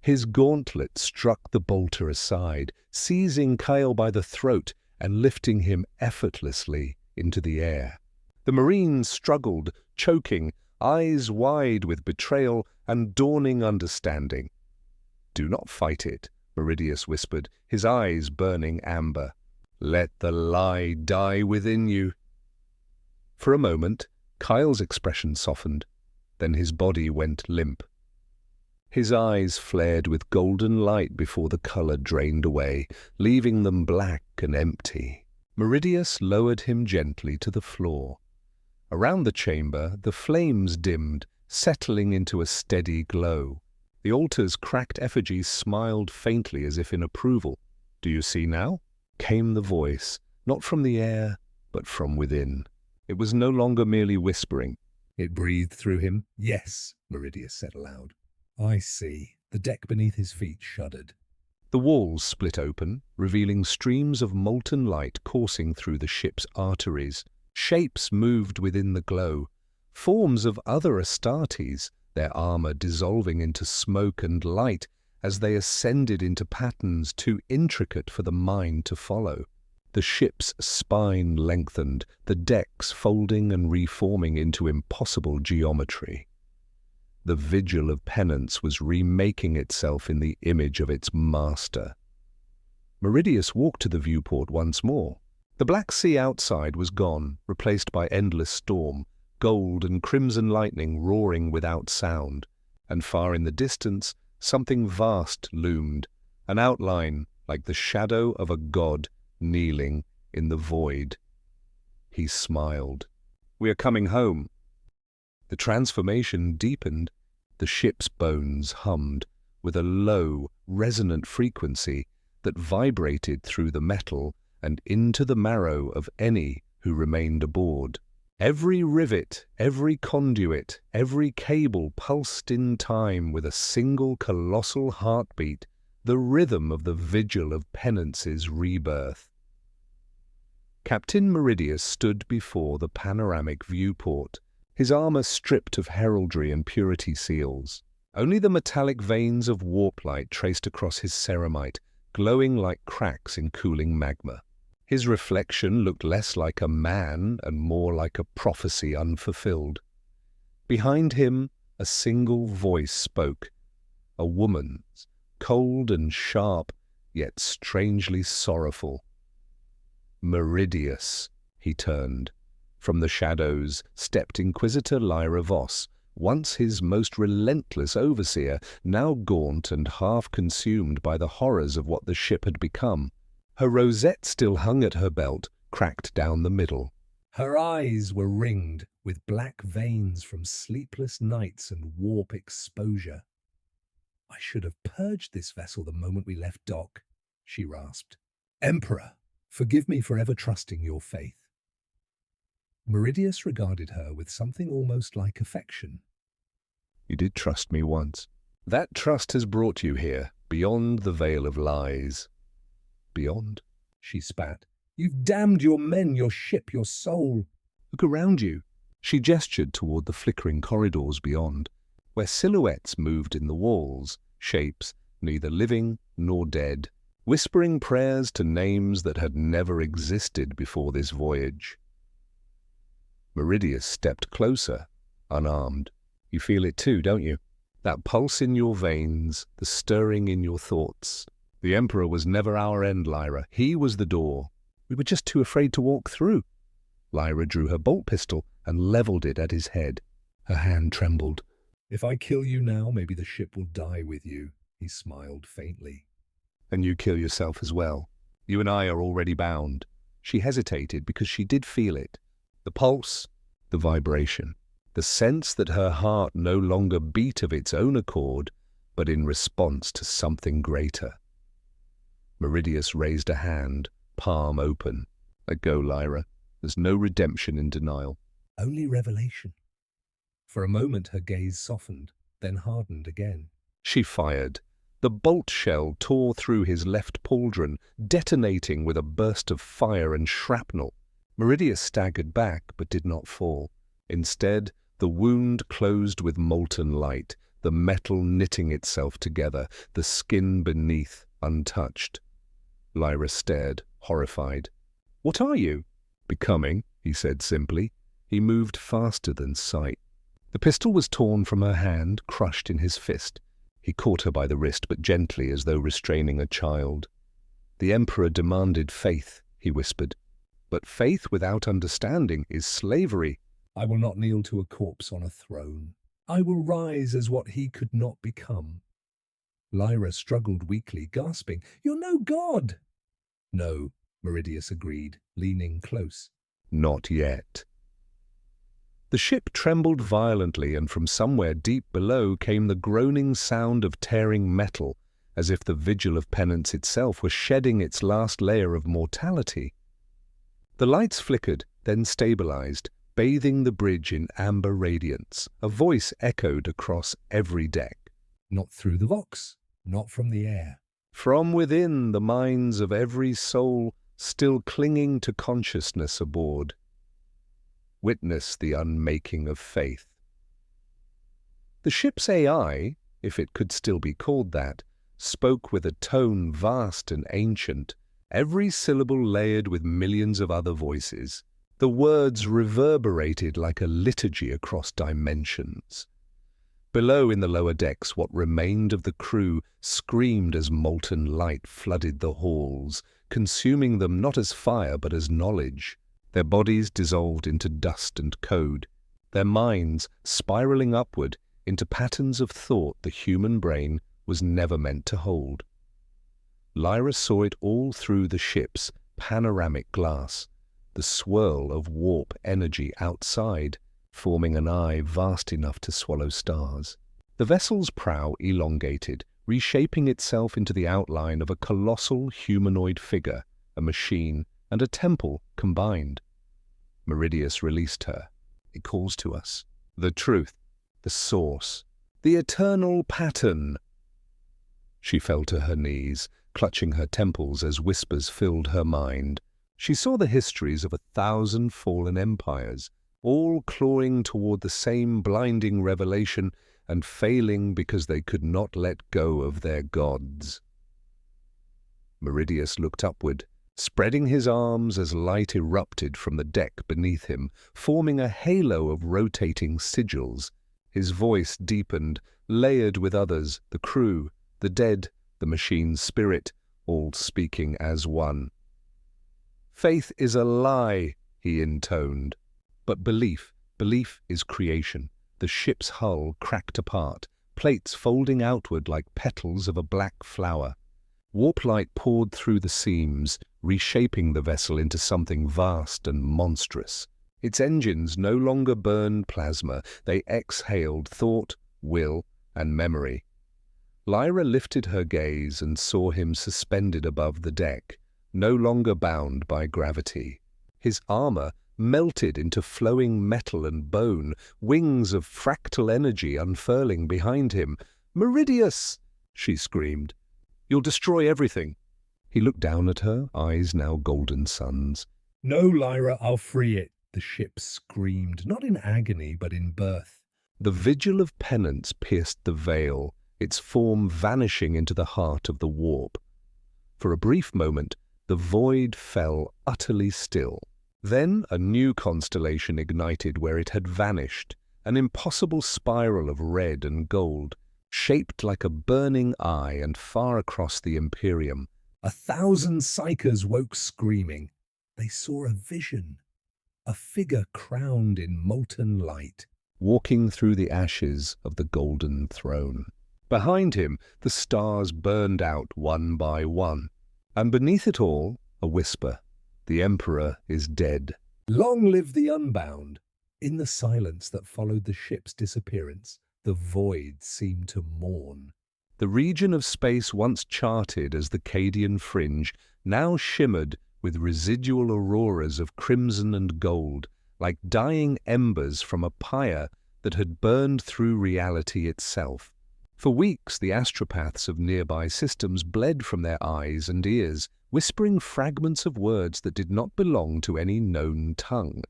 His gauntlet struck the bolter aside, seizing Kyle by the throat and lifting him effortlessly into the air. The Marine struggled, choking, eyes wide with betrayal and dawning understanding. "Do not fight it," Meridius whispered, his eyes burning amber. "Let the lie die within you." For a moment, Kyle's expression softened, then his body went limp. His eyes flared with golden light before the color drained away, leaving them black and empty. Meridius lowered him gently to the floor. Around the chamber, the flames dimmed, settling into a steady glow. The altar's cracked effigies smiled faintly as if in approval. "Do you see now?" came the voice, not from the air, but from within. It was no longer merely whispering. It breathed through him. Yes, Meridius said aloud. I see. The deck beneath his feet shuddered. The walls split open, revealing streams of molten light coursing through the ship's arteries. Shapes moved within the glow, forms of other Astartes, their armor dissolving into smoke and light as they ascended into patterns too intricate for the mind to follow. The ship's spine lengthened, the decks folding and reforming into impossible geometry. The vigil of penance was remaking itself in the image of its master. Meridius walked to the viewport once more. The Black Sea outside was gone, replaced by endless storm, gold and crimson lightning roaring without sound, and far in the distance something vast loomed, an outline like the shadow of a god kneeling in the void. He smiled. "We are coming home." The transformation deepened. The ship's bones hummed with a low, resonant frequency that vibrated through the metal and into the marrow of any who remained aboard. Every rivet, every conduit, every cable pulsed in time with a single colossal heartbeat, the rhythm of the vigil of penance's rebirth. Captain Meridius stood before the panoramic viewport, his armor stripped of heraldry and purity seals. Only the metallic veins of warp light traced across his ceramite, glowing like cracks in cooling magma. His reflection looked less like a man and more like a prophecy unfulfilled. Behind him, a single voice spoke, a woman's, cold and sharp, yet strangely sorrowful. Meridius, he turned. From the shadows stepped Inquisitor Lyra Voss, once his most relentless overseer, now gaunt and half-consumed by the horrors of what the ship had become. Her rosette still hung at her belt, cracked down the middle. Her eyes were ringed with black veins from sleepless nights and warp exposure. "I should have purged this vessel the moment we left dock," she rasped. "Emperor, forgive me for ever trusting your faith." Meridius regarded her with something almost like affection. You did trust me once. That trust has brought you here, beyond the veil of lies. Beyond? She spat. "You've damned your men, your ship, your soul." Look around you. She gestured toward the flickering corridors beyond, where silhouettes moved in the walls, shapes neither living nor dead, whispering prayers to names that had never existed before this voyage. Meridius stepped closer, unarmed. You feel it too, don't you? That pulse in your veins, the stirring in your thoughts. The Emperor was never our end, Lyra. He was the door. We were just too afraid to walk through. Lyra drew her bolt pistol and leveled it at his head. Her hand trembled. "If I kill you now, maybe the ship will die with you," he smiled faintly. "And you kill yourself as well. You and I are already bound." She hesitated because she did feel it. The pulse, the vibration, the sense that her heart no longer beat of its own accord, but in response to something greater. Meridius raised a hand, palm open. "Let go, Lyra. There's no redemption in denial." "Only revelation." For a moment her gaze softened, then hardened again. She fired. The bolt shell tore through his left pauldron, detonating with a burst of fire and shrapnel. Meridius staggered back, but did not fall. Instead, the wound closed with molten light, the metal knitting itself together, the skin beneath untouched. Lyra stared, horrified. "What are you?" "Becoming," he said simply. He moved faster than sight. The pistol was torn from her hand, crushed in his fist. He caught her by the wrist, but gently, as though restraining a child. "The Emperor demanded faith," he whispered. "But faith without understanding is slavery." "I will not kneel to a corpse on a throne. I will rise as what he could not become." Lyra struggled weakly, gasping, "You're no god!" "No," Meridius agreed, leaning close. "Not yet." The ship trembled violently, and from somewhere deep below came the groaning sound of tearing metal, as if the vigil of penance itself were shedding its last layer of mortality. The lights flickered, then stabilized, bathing the bridge in amber radiance. A voice echoed across every deck. "Not through the Vox, not from the air." From within the minds of every soul still clinging to consciousness aboard. Witness the unmaking of faith. The ship's AI, if it could still be called that, spoke with a tone vast and ancient, every syllable layered with millions of other voices. The words reverberated like a liturgy across dimensions. Below in the lower decks, what remained of the crew screamed as molten light flooded the halls, consuming them not as fire but as knowledge. Their bodies dissolved into dust and code, their minds spiraling upward into patterns of thought the human brain was never meant to hold. Lyra saw it all through the ship's panoramic glass, the swirl of warp energy outside, forming an eye vast enough to swallow stars. The vessel's prow elongated, reshaping itself into the outline of a colossal humanoid figure, a machine, and a temple combined. Meridius released her. It calls to us. The truth, the source, the eternal pattern. She fell to her knees, clutching her temples as whispers filled her mind. She saw the histories of 1,000 fallen empires, all clawing toward the same blinding revelation and failing because they could not let go of their gods. Meridius looked upward, spreading his arms as light erupted from the deck beneath him, forming a halo of rotating sigils. His voice deepened, layered with others, the crew, the dead, the machine's spirit, all speaking as one. Faith is a lie, he intoned. But belief is creation. The ship's hull cracked apart, plates folding outward like petals of a black flower. Warp light poured through the seams, reshaping the vessel into something vast and monstrous. Its engines no longer burned plasma, they exhaled thought, will, and memory. Lyra lifted her gaze and saw him suspended above the deck, no longer bound by gravity. His armor melted into flowing metal and bone, wings of fractal energy unfurling behind him. "Meridius!" she screamed. "You'll destroy everything." He looked down at her, eyes now golden suns. "No, Lyra, I'll free it," the ship screamed, not in agony but in birth. The vigil of penance pierced the veil, its form vanishing into the heart of the warp. For a brief moment, the void fell utterly still. Then a new constellation ignited where it had vanished, an impossible spiral of red and gold, shaped like a burning eye and far across the Imperium. 1,000 psychers woke screaming. They saw a vision, a figure crowned in molten light, walking through the ashes of the golden throne. Behind him, the stars burned out one by one, and beneath it all, a whisper. The Emperor is dead. "Long live the Unbound!" In the silence that followed the ship's disappearance, the void seemed to mourn. The region of space once charted as the Cadian fringe now shimmered with residual auroras of crimson and gold, like dying embers from a pyre that had burned through reality itself. For weeks, the astropaths of nearby systems bled from their eyes and ears, whispering fragments of words that did not belong to any known tongue.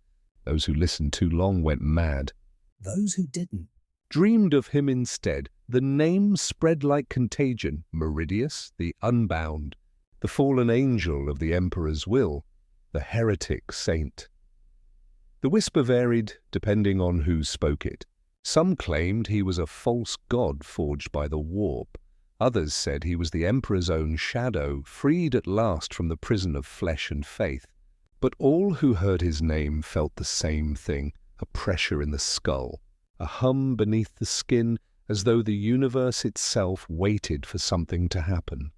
Those who listened too long went mad. Those who didn't dreamed of him instead. The name spread like contagion, Meridius, the Unbound, the fallen angel of the Emperor's will, the heretic saint. The whisper varied depending on who spoke it. Some claimed he was a false god forged by the warp. Others said he was the Emperor's own shadow, freed at last from the prison of flesh and faith. But all who heard his name felt the same thing, a pressure in the skull, a hum beneath the skin, as though the universe itself waited for something to happen.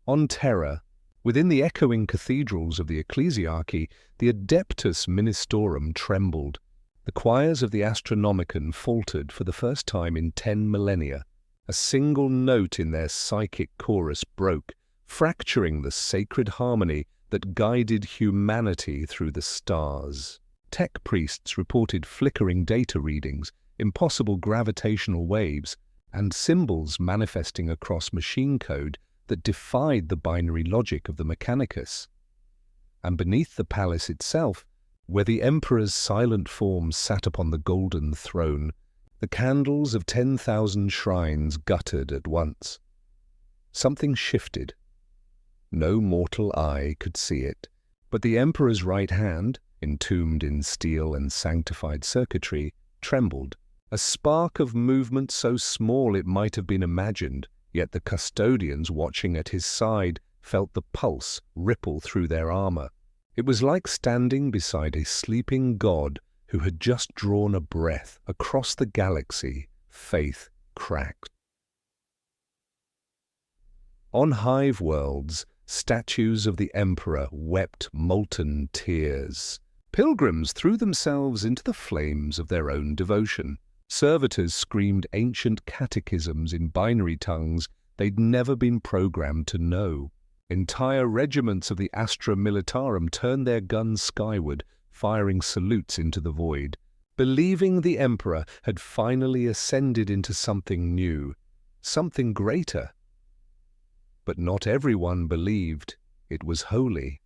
On Terra, within the echoing cathedrals of the ecclesiarchy, the Adeptus Ministorum trembled. The choirs of the Astronomicon faltered for the first time in 10 millennia. A single note in their psychic chorus broke, fracturing the sacred harmony that guided humanity through the stars. Tech priests reported flickering data readings, impossible gravitational waves, and symbols manifesting across machine code that defied the binary logic of the Mechanicus. And beneath the palace itself, where the Emperor's silent form sat upon the golden throne, the candles of 10,000 shrines guttered at once. Something shifted. No mortal eye could see it, but the Emperor's right hand, entombed in steel and sanctified circuitry, trembled. A spark of movement so small it might have been imagined, yet the custodians watching at his side felt the pulse ripple through their armor. It was like standing beside a sleeping god who had just drawn a breath. Across the galaxy, faith cracked. On hive worlds, statues of the Emperor wept molten tears. Pilgrims threw themselves into the flames of their own devotion. Servitors screamed ancient catechisms in binary tongues they'd never been programmed to know. Entire regiments of the Astra Militarum turned their guns skyward, firing salutes into the void, believing the Emperor had finally ascended into something new, something greater. But not everyone believed it was holy.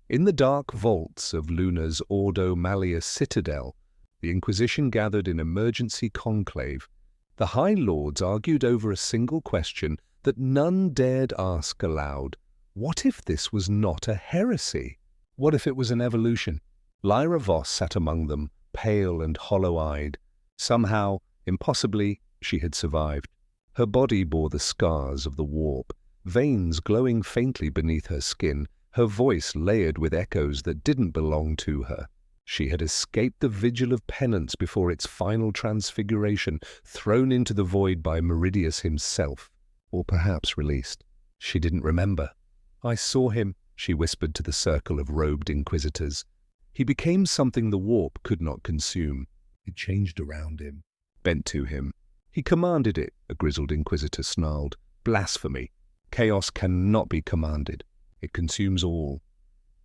In the dark vaults of Luna's Ordo Malleus citadel, the Inquisition gathered in emergency conclave. The High Lords argued over a single question that none dared ask aloud. What if this was not a heresy? What if it was an evolution? Lyra Voss sat among them, pale and hollow-eyed. Somehow, impossibly, she had survived. Her body bore the scars of the warp, veins glowing faintly beneath her skin, her voice layered with echoes that didn't belong to her. She had escaped the vigil of penance before its final transfiguration, thrown into the void by Meridius himself, or perhaps released. She didn't remember. "I saw him," she whispered to the circle of robed inquisitors. "He became something the warp could not consume. It changed around him, Bent to him. He commanded it," a grizzled inquisitor snarled. "Blasphemy. Chaos cannot be commanded. It consumes all."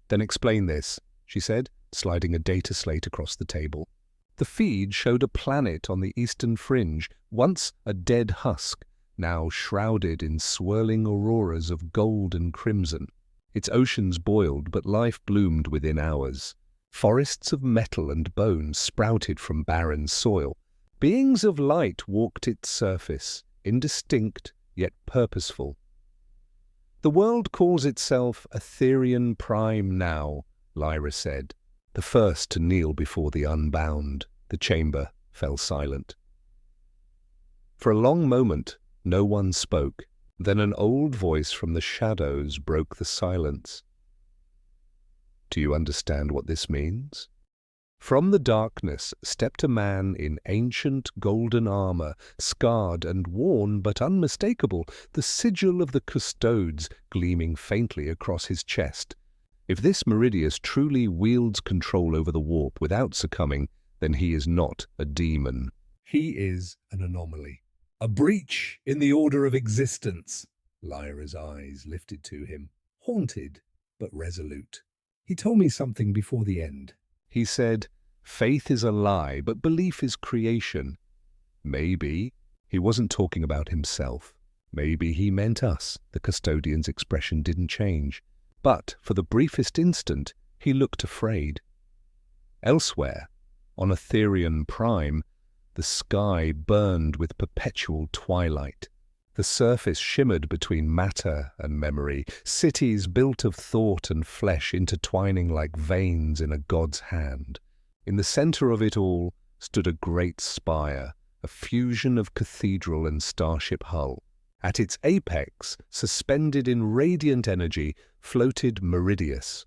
"Then explain this," she said, sliding a data slate across the table. The feed showed a planet on the eastern fringe, once a dead husk, now shrouded in swirling auroras of gold and crimson. Its oceans boiled, but life bloomed within hours. Forests of metal and bone sprouted from barren soil. Beings of light walked its surface, indistinct yet purposeful. "The world calls itself Aetherian Prime now," Lyra said, the first to kneel before the Unbound. The chamber fell silent. For a long moment, no one spoke. Then an old voice from the shadows broke the silence. "Do you understand what this means?" From the darkness stepped a man in ancient golden armor, scarred and worn but unmistakable, the sigil of the Custodes gleaming faintly across his chest. If this Meridius truly wields control over the warp without succumbing, then he is not a demon. He is an anomaly. A breach in the order of existence. Lyra's eyes lifted to him, haunted but resolute. "He told me something before the end." He said, "Faith is a lie, but belief is creation." Maybe he wasn't talking about himself. Maybe he meant us. The custodian's expression didn't change. But for the briefest instant, he looked afraid. Elsewhere, on Aetherian Prime, the sky burned with perpetual twilight. The surface shimmered between matter and memory, cities built of thought and flesh intertwining like veins in a god's hand. In the center of it all stood a great spire, a fusion of cathedral and starship hull. At its apex, suspended in radiant energy, floated Meridius.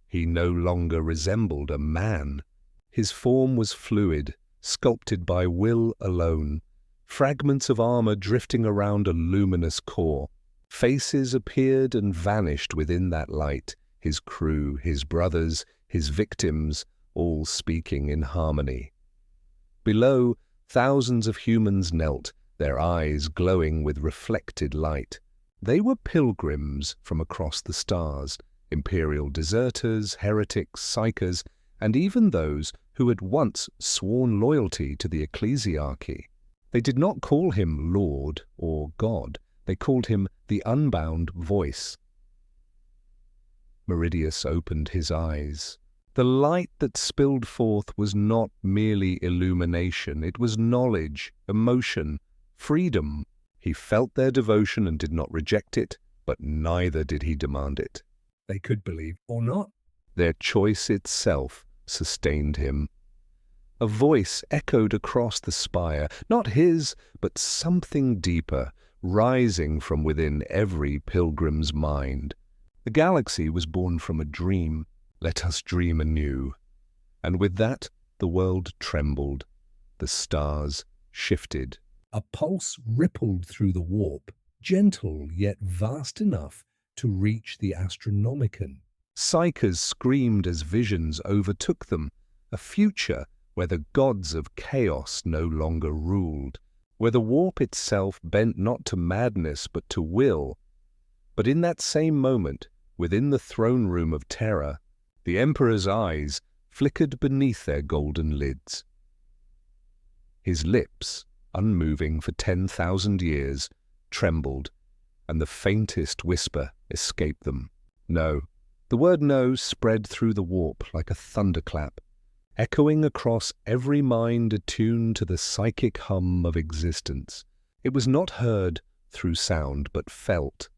He no longer resembled a man. His form was fluid, sculpted by will alone, fragments of armor drifting around a luminous core. Faces appeared and vanished within that light, his crew, his brothers, his victims, all speaking in harmony. Below, thousands of humans knelt, their eyes glowing with reflected light. They were pilgrims from across the stars, Imperial deserters, heretics, psychers, and even those who had once sworn loyalty to the ecclesiarchy. They did not call him Lord or God. They called him the Unbound Voice. Meridius opened his eyes. The light that spilled forth was not merely illumination. It was knowledge, emotion, freedom. He felt their devotion and did not reject it, but neither did he demand it. They could believe or not. Their choice itself sustained him. A voice echoed across the spire, not his, but something deeper, rising from within every pilgrim's mind. The galaxy was born from a dream. Let us dream anew. And with that, the world trembled. The stars shifted. A pulse rippled through the warp, gentle yet vast enough to reach the Astronomicon. Psychers screamed as visions overtook them, a future where the gods of chaos no longer ruled. where the warp itself bent not to madness but to will. But in that same moment, within the throne room of Terra, the Emperor's eyes flickered beneath their golden lids. His lips, unmoving for 10,000 years, trembled, and the faintest whisper escaped them. No. The word no spread through the warp like a thunderclap, echoing across every mind attuned to the psychic hum of existence. It was not heard through sound, but felt.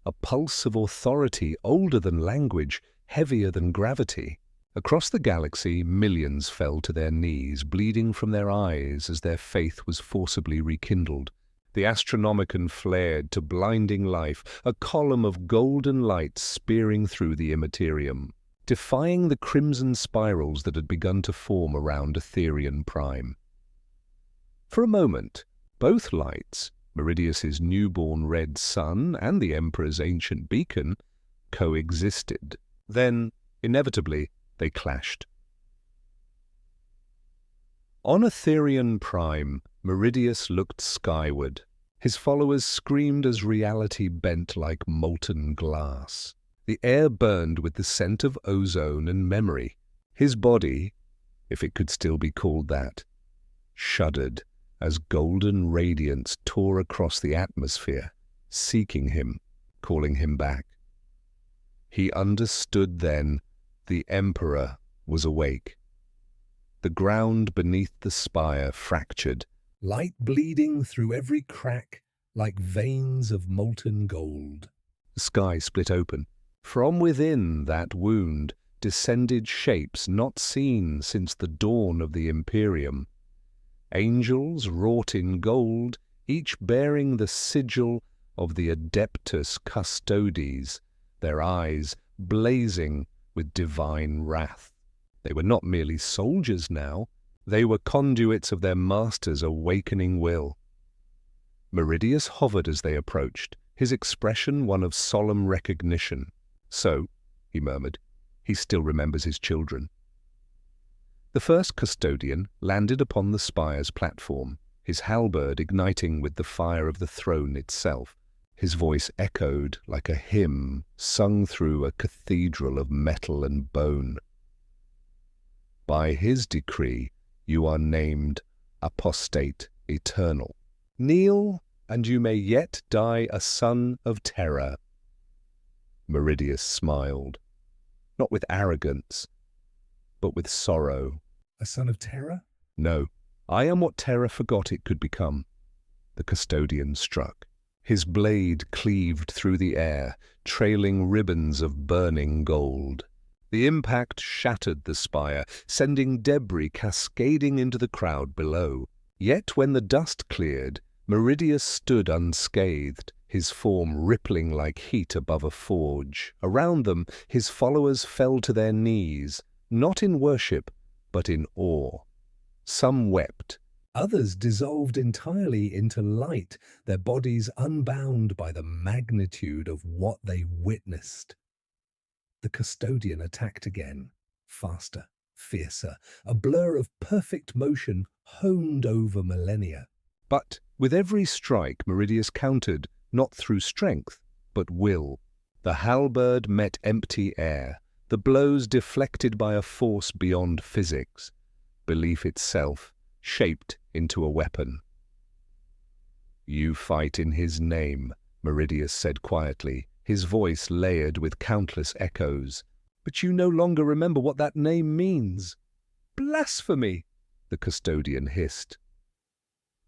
A pulse of authority older than language, heavier than gravity. Across the galaxy, millions fell to their knees, bleeding from their eyes as their faith was forcibly rekindled. The Astronomicon flared to blinding life, a column of golden light spearing through the immaterium, defying the crimson spirals that had begun to form around Etherian Prime. For a moment, both lights, Meridius's newborn red sun and the Emperor's ancient beacon, coexisted. Then, inevitably, they clashed. On Etherian Prime, Meridius looked skyward. His followers screamed as reality bent like molten glass. The air burned with the scent of ozone and memory. His body, if it could still be called that, shuddered as golden radiance tore across the atmosphere, seeking him, calling him back. He understood then the Emperor was awake. The ground beneath the spire fractured, light bleeding through every crack like veins of molten gold. the sky split open. From within that wound descended shapes not seen since the dawn of the Imperium. Angels wrought in gold, each bearing the sigil of the Adeptus Custodes, their eyes blazing with divine wrath. They were not merely soldiers now, they were conduits of their master's awakening will. Meridius hovered as they approached, his expression one of solemn recognition. So, he murmured, he still remembers his children. The first custodian landed upon the spire's platform, his halberd igniting with the fire of the throne itself. His voice echoed like a hymn sung through a cathedral of metal and bone. By his decree, you are named Apostate Eternal. Kneel, and you may yet die a son of Terra. Meridius smiled, not with arrogance, but with sorrow. A son of Terra? No, I am what Terra forgot it could become. The custodian struck. His blade cleaved through the air, trailing ribbons of burning gold. The impact shattered the spire, sending debris cascading into the crowd below. Yet when the dust cleared, Meridius stood unscathed, his form rippling like heat above a forge. Around them, his followers fell to their knees, not in worship, but in awe. Some wept. Others dissolved entirely into light, their bodies unbound by the magnitude of what they witnessed. The custodian attacked again, faster, fiercer, a blur of perfect motion honed over millennia. But with every strike, Meridius countered, not through strength, but will. The halberd met empty air, the blows deflected by a force beyond physics. Belief itself shaped into a weapon. You fight in his name, Meridius said quietly, his voice layered with countless echoes. But you no longer remember what that name means. Blasphemy, the custodian hissed.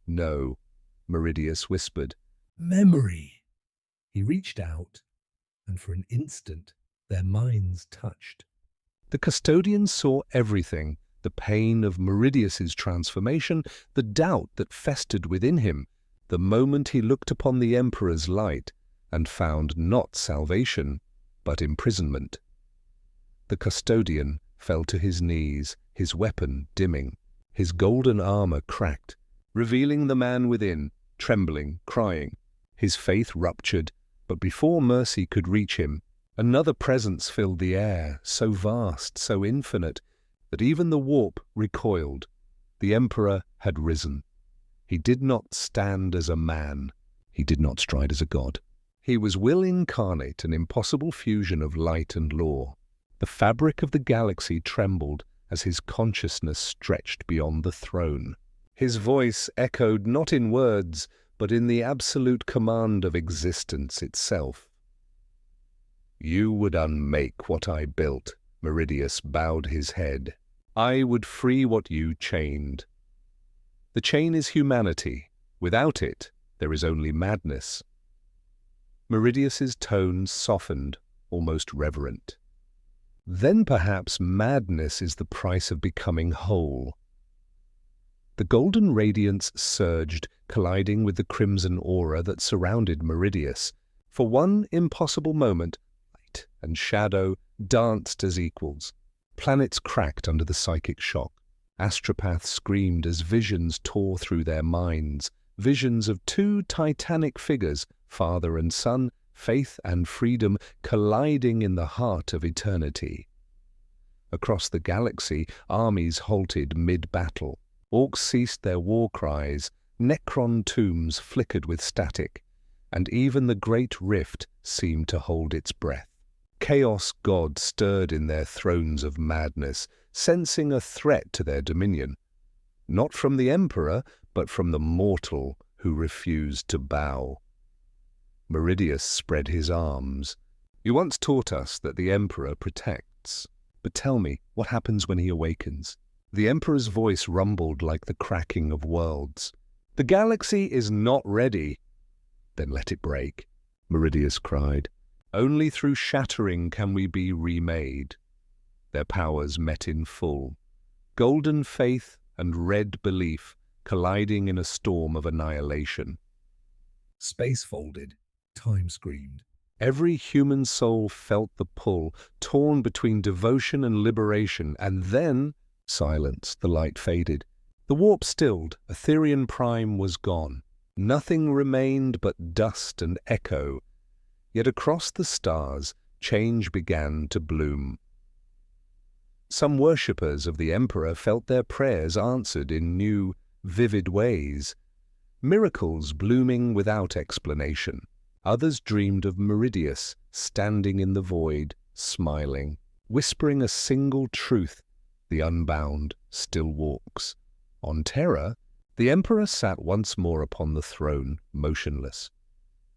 No, Meridius whispered. Memory. He reached out, and for an instant their minds touched. The custodian saw everything, the pain of Meridius's transformation, the doubt that festered within him, the moment he looked upon the Emperor's light and found not salvation, but imprisonment. The custodian fell to his knees, his weapon dimming, his golden armor cracked, revealing the man within, trembling, crying. His faith ruptured, but before mercy could reach him, another presence filled the air, so vast, so infinite, that even the warp recoiled. The Emperor had risen. He did not stand as a man. He did not stride as a god. He was will incarnate, an impossible fusion of light and law. The fabric of the galaxy trembled as his consciousness stretched beyond the throne. His voice echoed not in words, but in the absolute command of existence itself. "You would unmake what I built," Meridius bowed his head. "I would free what you chained. The chain is humanity. Without it, there is only madness." Meridius's tone softened, almost reverent. "Then perhaps madness is the price of becoming whole." The golden radiance surged, colliding with the crimson aura that surrounded Meridius. For one impossible moment, light and shadow danced as equals. Planets cracked under the psychic shock. Astropaths screamed as visions tore through their minds, visions of two titanic figures, father and son, faith and freedom, colliding in the heart of eternity. Across the galaxy, armies halted mid-battle. Orks ceased their war cries, Necron tombs flickered with static, and even the great rift seemed to hold its breath. Chaos gods stirred in their thrones of madness, sensing a threat to their dominion, not from the Emperor, but from the mortal who refused to bow. Meridius spread his arms. "You once taught us that the Emperor protects. But tell me, what happens when he awakens?" The Emperor's voice rumbled like the cracking of worlds. "The galaxy is not ready." "Then let it break," Meridius cried. "Only through shattering can we be remade." Their powers met in full. Golden faith and red belief colliding in a storm of annihilation. Space folded. Time screamed. Every human soul felt the pull, torn between devotion and liberation, and then silence. The light faded. The warp stilled. Etherian Prime was gone. Nothing remained but dust and echo. Yet across the stars, change began to bloom. Some worshippers of the Emperor felt their prayers answered in new, vivid ways. Miracles blooming without explanation. Others dreamed of Meridius standing in the void, smiling, whispering a single truth: the unbound still walks. On Terra, the Emperor sat once more upon the throne, motionless.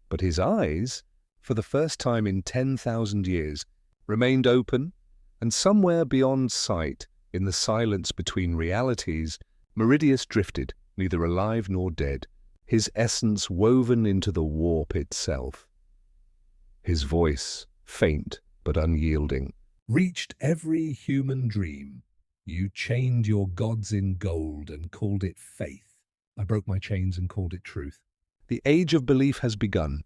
But his eyes, for the first time in 10,000 years, remained open, and somewhere beyond sight, in the silence between realities, Meridius drifted, neither alive nor dead, his essence woven into the warp itself. His voice, faint but unyielding, "Reached every human dream. You chained your gods in gold and called it faith. I broke my chains and called it truth." "The age of belief has begun.